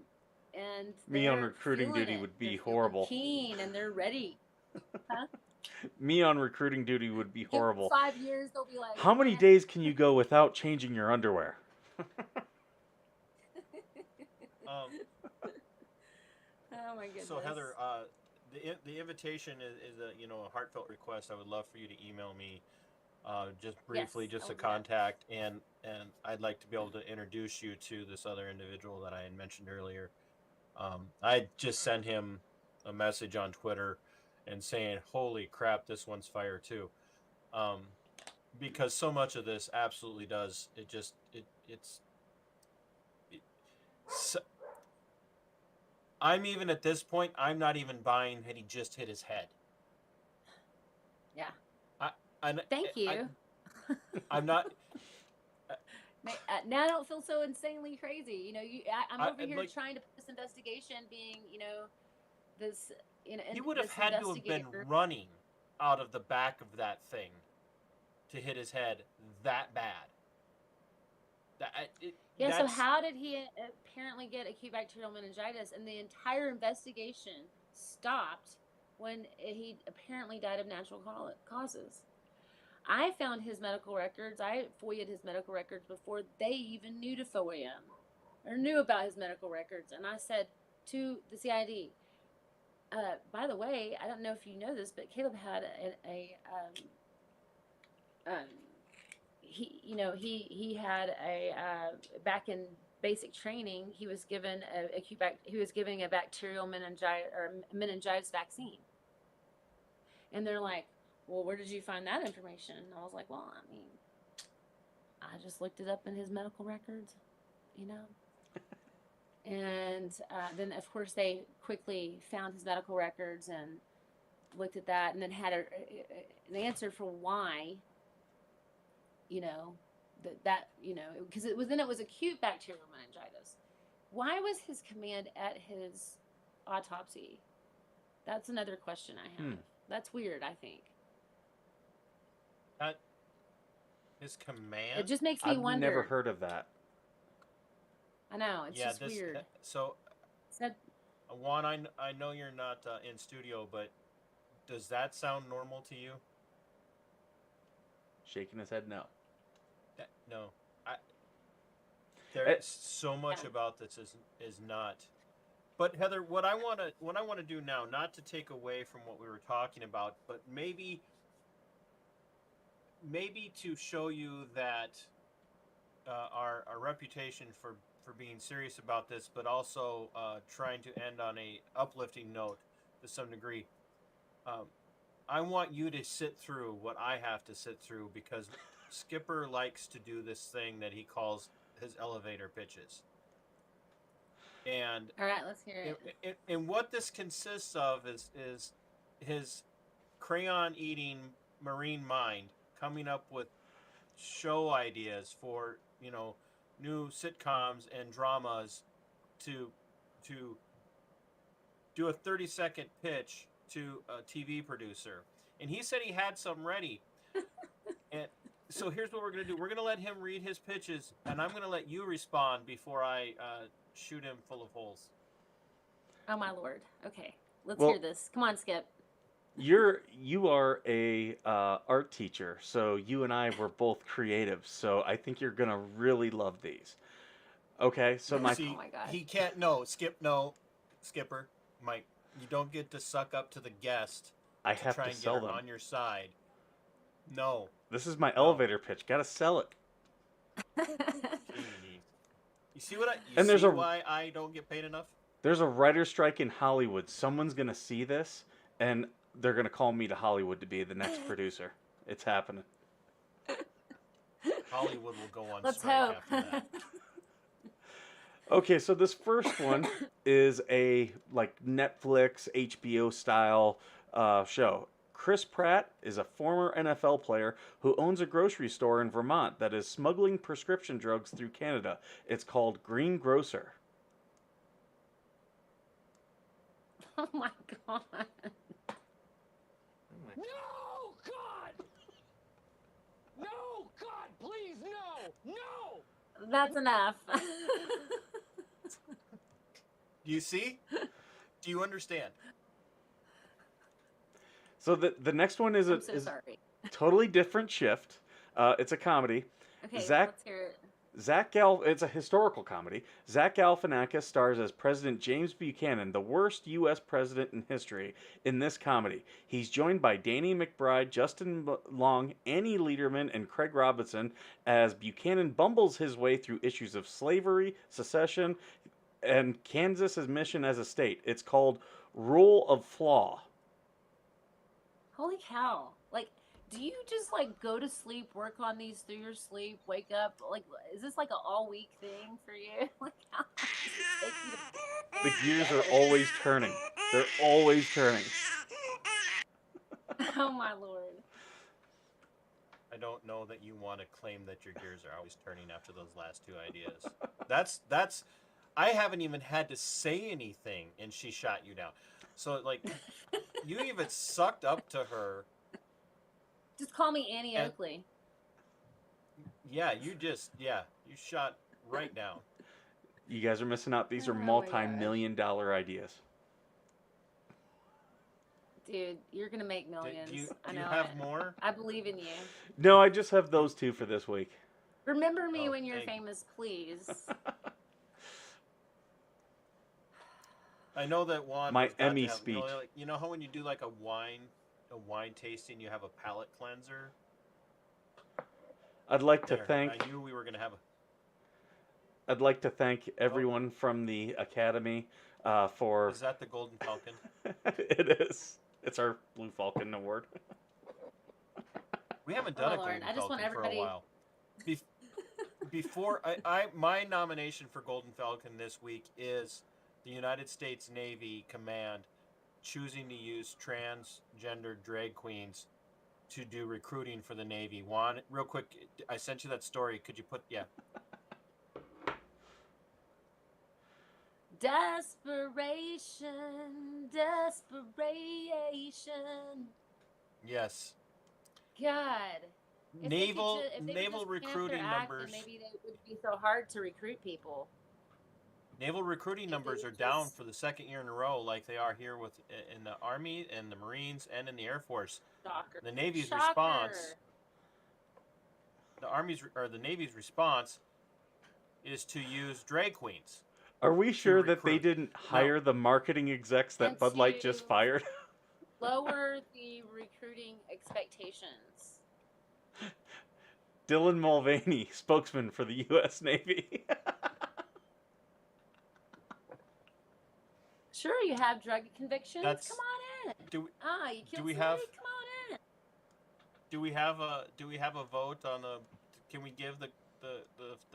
S3: and
S1: Me on
S3: they're
S1: recruiting
S3: feeling
S1: duty
S3: it.
S1: would
S3: They're
S1: be
S3: feeling
S1: horrible.
S3: keen, and they're ready. Huh?
S1: Me on recruiting duty would be
S3: Give them
S1: horrible.
S3: 5 years, they'll be like,
S1: How many
S3: eh.
S1: days can you go without changing your underwear?
S2: um,
S3: Oh my
S2: so
S3: goodness.
S2: Heather, the invitation is a heartfelt request. I would love for you to email me, just
S3: Yes,
S2: briefly,
S3: I
S2: just
S3: will
S2: a
S3: do that.
S2: contact, and I'd like to be able to introduce you to this other individual that I had mentioned earlier. I just sent him a message on Twitter and saying, "Holy crap, this one's fire too," um, because so much of this absolutely does. It just it, so, I'm even at this point. I'm not even buying that he just hit his head.
S3: Yeah.
S2: I And
S3: Thank you.
S2: I'm not.
S3: Now I don't feel so insanely crazy. I'm over here
S2: Like,
S3: trying to put this investigation being, this,
S2: he would have
S3: this
S2: had to have been
S3: investigator.
S2: running out of the back of that thing to hit his head that bad.
S3: Yeah, so
S2: That's
S3: how did he apparently get acute bacterial meningitis and the entire investigation stopped when he apparently died of natural causes? I found his medical records. I FOIA'd his medical records before they even knew to FOIA him or knew about his medical records. And I said to the CID, by the way, I don't know if you know this, but Caleb had he had back in basic training, he was given he was giving a bacterial meningitis vaccine. And they're like, well, where did you find that information? And I was like, well, I mean, I just looked it up in his medical records, you know. And then, of course, they quickly found his medical records and looked at that, and then had an answer for why, because it was acute bacterial meningitis. Why was his command at his autopsy? That's another question I have. That's weird, I think.
S2: his command.
S3: It just makes me wonder.
S1: I've never heard of that.
S3: I know, it's just weird.
S2: So, Juan, I know you're not in studio, but does that sound normal to you?
S1: Shaking his head, no.
S2: No. There's so much about this is not. But Heather, what I want to do now, not to take away from what we were talking about, but maybe to show you that our reputation for being serious about this, but also trying to end on a uplifting note to some degree. I want you to sit through what I have to sit through, because Skipper likes to do this thing that he calls his elevator pitches. And
S3: all right, let's hear
S2: it. And what this consists of is his crayon-eating marine mind coming up with show ideas for new sitcoms and dramas to do a 30-second pitch to a TV producer. And he said he had some ready. And so here's what we're going to do. We're going to let him read his pitches, and I'm going to let you respond before I shoot him full of holes.
S3: Oh, my Lord. Okay, let's hear this. Come on, Skip.
S1: You are a art teacher, so you and I were both creative, so I think you're going to really love these. Okay, so
S3: oh my gosh.
S2: He can't, Skipper, Mike, you don't get to suck up to the guest
S1: I have
S2: try
S1: to
S2: and
S1: sell
S2: get her
S1: them
S2: on your side. No.
S1: This is my elevator pitch. Got to sell it.
S2: You see why I don't get paid enough?
S1: There's a writer's strike in Hollywood. Someone's going to see this, and they're going to call me to Hollywood to be the next producer. It's happening.
S2: Hollywood will go on
S3: Let's
S2: strike
S3: hope.
S2: after that.
S1: Okay, so this first one is a Netflix, HBO style show. Chris Pratt is a former NFL player who owns a grocery store in Vermont that is smuggling prescription drugs through Canada. It's called Green Grocer.
S3: Oh my God.
S4: No, God! No, God, please, no! No!
S3: That's enough.
S2: Do you see? Do you understand?
S1: So the next one is
S3: I'm so sorry.
S1: Totally different shift. It's a comedy.
S3: Okay, let's hear it.
S1: It's a historical comedy. Zach Galifianakis stars as President James Buchanan, the worst U.S. president in history, in this comedy. He's joined by Danny McBride, Justin Long, Annie Lederman, and Craig Robinson as Buchanan bumbles his way through issues of slavery, secession, and Kansas's mission as a state. It's called Rule of Flaw.
S3: Holy cow. Do you just go to sleep, work on these through your sleep, wake up? Is this an all week thing for you? How does it take you
S1: The gears are always turning. They're always turning.
S3: Oh my Lord.
S2: I don't know that you want to claim that your gears are always turning after those last two ideas. That's I haven't even had to say anything and she shot you down. So like you even sucked up to her.
S3: Just call me Annie
S2: And-
S3: Oakley.
S2: Yeah, you shot right down.
S1: You guys are missing out. These are
S3: Oh my
S1: multi-million-dollar ideas.
S3: Dude, you're gonna make millions.
S2: Do you
S3: I know
S2: have
S3: it.
S2: more?
S3: I believe in you.
S1: No, I just have those two for this week.
S3: Remember me
S2: Oh,
S3: when you're
S2: thank you.
S3: famous, please.
S2: I know that Juan
S1: My
S2: has got
S1: Emmy
S2: to have,
S1: speech.
S2: You know how when you do like a wine tasting, you have a palate cleanser.
S1: I'd like to
S2: There,
S1: thank.
S2: I knew we were gonna have a.
S1: I'd like to thank everyone from the Academy for.
S2: Is that the Golden Falcon?
S1: It is. It's our Blue Falcon Award.
S2: We haven't done
S3: Oh,
S2: a
S3: Lord,
S2: Golden
S3: I just want
S2: Falcon for a
S3: everybody-
S2: while. Before my nomination for Golden Falcon this week is the United States Navy Command choosing to use transgender drag queens to do recruiting for the Navy. Juan, real quick, I sent you that story. Could you put
S3: Desperation, desperation.
S2: Yes.
S3: God. If they could
S2: Naval
S3: if they could
S2: naval
S3: just clean up their
S2: recruiting
S3: act,
S2: numbers.
S3: then maybe it would be so hard to recruit people.
S2: Naval recruiting
S3: If they
S2: numbers are
S3: would
S2: down
S3: just-
S2: for the second year in a row, like they are here with in the Army and the Marines and in the Air Force.
S3: Shocker.
S2: The Navy's
S3: Shocker.
S2: response, the Navy's response, is to use drag queens.
S1: Are we sure that they
S2: recruit.
S1: didn't hire the marketing execs that
S3: And
S1: Bud Light just
S3: to-
S1: fired?
S3: Lower the recruiting expectations.
S1: Dylan Mulvaney, spokesman for the U.S. Navy.
S3: Sure, you have drug convictions.
S2: That's-
S3: Come on in.
S2: Do we,
S3: You killed
S2: we
S3: somebody?
S2: have-
S3: Come on in.
S2: do we have a vote on the? Can we give the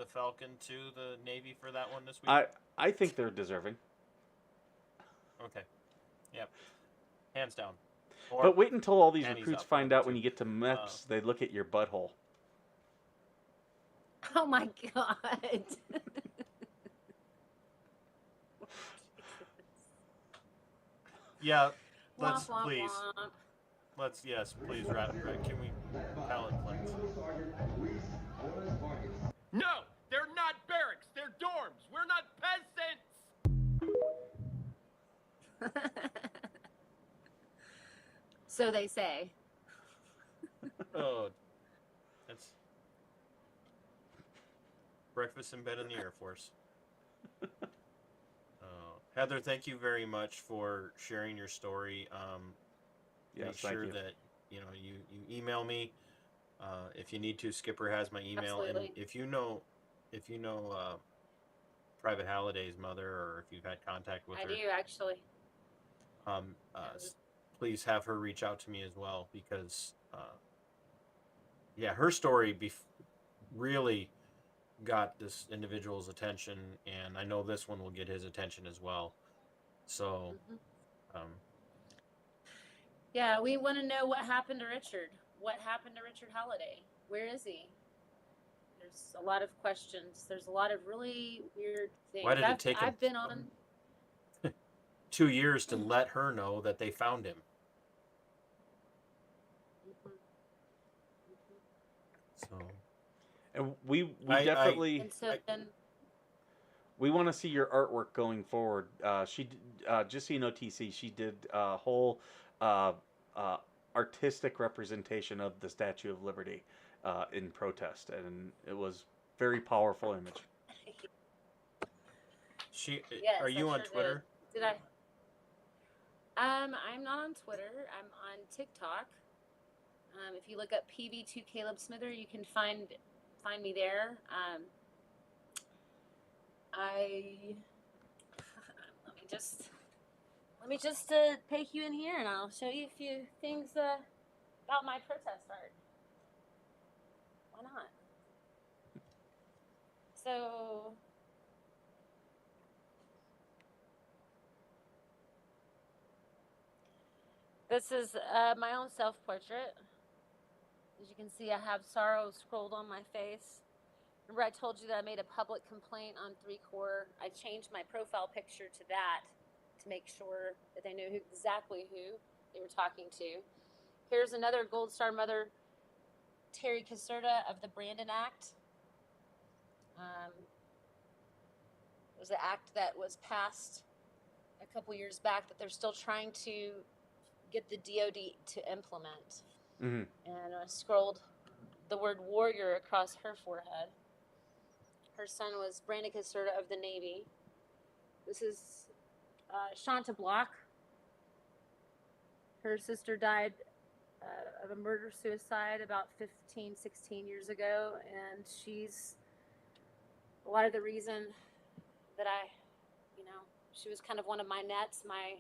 S2: Falcon to the Navy for that one this week?
S1: I think they're deserving.
S2: Okay. Yep. Hands down. Or,
S1: But wait until all these
S2: Annie's
S1: recruits
S2: up,
S1: find
S2: number
S1: out when
S2: two.
S1: you get to MEPS, they look at your butthole.
S3: Oh my God.
S2: yeah. Let's
S3: Womp, womp,
S2: please.
S3: womp.
S2: Let's please wrap. Can we palate cleanse?
S4: No, they're not barracks. They're dorms. We're not peasants.
S3: So they say.
S2: Oh, that's breakfast in bed in the Air Force. Heather, thank you very much for sharing your story.
S1: Yes,
S2: Make
S1: thank
S2: sure
S1: you.
S2: that you email me if you need to. Skipper has my email,
S3: Absolutely.
S2: and if you know Private Halliday's mother, or if you've had contact with
S3: I
S2: her,
S3: do actually.
S2: please have her reach out to me as well, because her story really got this individual's attention, and I know this one will get his attention as well. So,
S3: Yeah, we want to know what happened to Richard. What happened to Richard Halliday? Where is he? There's a lot of questions. There's a lot of really weird things.
S2: Why did it take him-
S3: I've been on.
S2: 2 years to let her know that they found him. So,
S1: And we
S2: I-
S1: definitely
S3: And so then,
S1: we want to see your artwork going forward. Just so you know, TC, she did a whole artistic representation of the Statue of Liberty in protest, and it was very powerful image.
S3: yes,
S2: are you
S3: I
S2: on
S3: sure
S2: Twitter?
S3: Did I? I'm not on Twitter. I'm on TikTok. If you look up Pvt Caleb Smither, you can find me there. Let me just take you in here, and I'll show you a few things about my protest art. Why not? So. This is my own self-portrait. As you can see, I have sorrow scrolled on my face. Remember I told you that I made a public complaint on 3Core? I changed my profile picture to that to make sure that they knew exactly who they were talking to. Here's another Gold Star mother, Terry Caserta of the Brandon Act. It was an act that was passed a couple years back that they're still trying to get the DoD to implement.
S1: Mm-hmm.
S3: And I scrolled the word warrior across her forehead. Her son was Brandon Caserta of the Navy. This is Shanta Block. Her sister died of a murder-suicide about 15, 16 years ago, and she's a lot of the reason that she was kind of one of my nets, my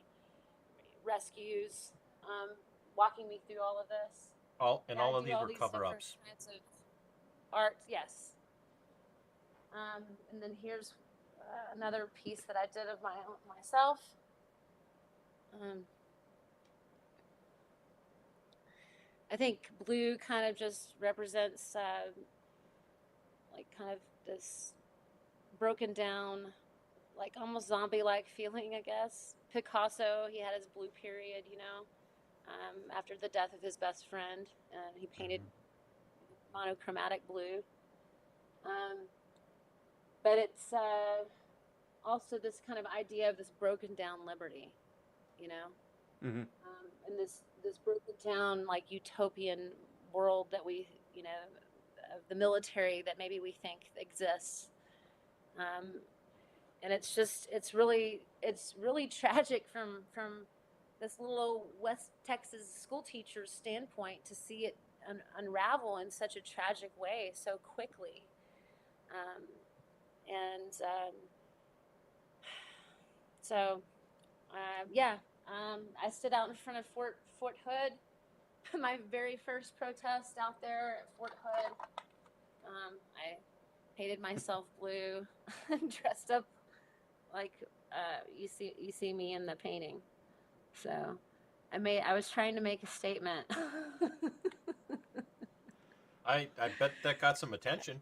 S3: rescues, walking me through all of this.
S2: All of these were cover-ups.
S3: Of art, yes. And then here's another piece that I did of myself. I think blue kind of just represents like kind of this broken down, like almost zombie-like feeling, I guess. Picasso, he had his blue period, after the death of his best friend, and he painted monochromatic blue. But it's also this kind of idea of this broken down liberty,
S1: Mm-hmm.
S3: And this broken down like utopian world that we, of the military that maybe we think exists. And it's really tragic from this little West Texas school teacher's standpoint to see it unravel in such a tragic way so quickly. I stood out in front of Fort Hood, my very first protest out there at Fort Hood. I painted myself blue, dressed up like you see me in the painting. So I was trying to make a statement.
S2: I bet that got some attention.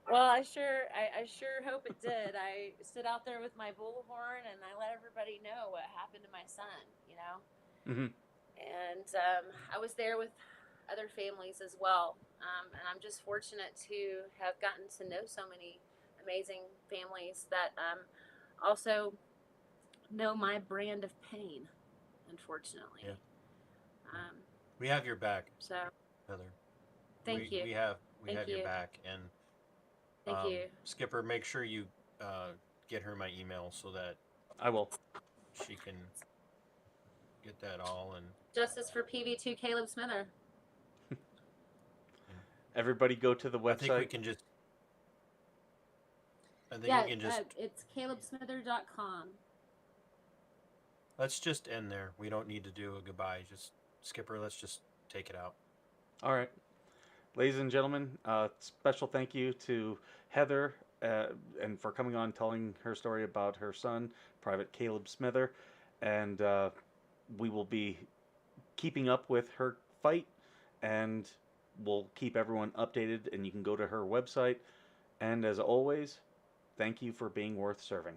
S3: Well, I sure hope it did. I stood out there with my bullhorn and I let everybody know what happened to my son,
S1: Mm-hmm.
S3: And I was there with other families as well. And I'm just fortunate to have gotten to know so many amazing families that also know my brand of pain, unfortunately.
S2: Yeah. We have your back,
S3: so
S2: Heather.
S3: Thank you.
S2: We have
S3: you.
S2: your back, and
S3: Thank you.
S2: Skipper, make sure you get her my email so that
S1: I will.
S2: she can get that all. And
S3: Justice for Pvt Caleb Smither.
S1: Everybody go to the website.
S2: I think we can just.
S3: It's calebsmither.com.
S2: Let's just end there. We don't need to do a goodbye. Just Skipper, let's just take it out.
S1: All right. Ladies and gentlemen, special thank you to Heather and for coming on, telling her story about her son, Private Caleb Smither. And we will be keeping up with her fight, and we'll keep everyone updated, and you can go to her website. And as always, thank you for being worth serving.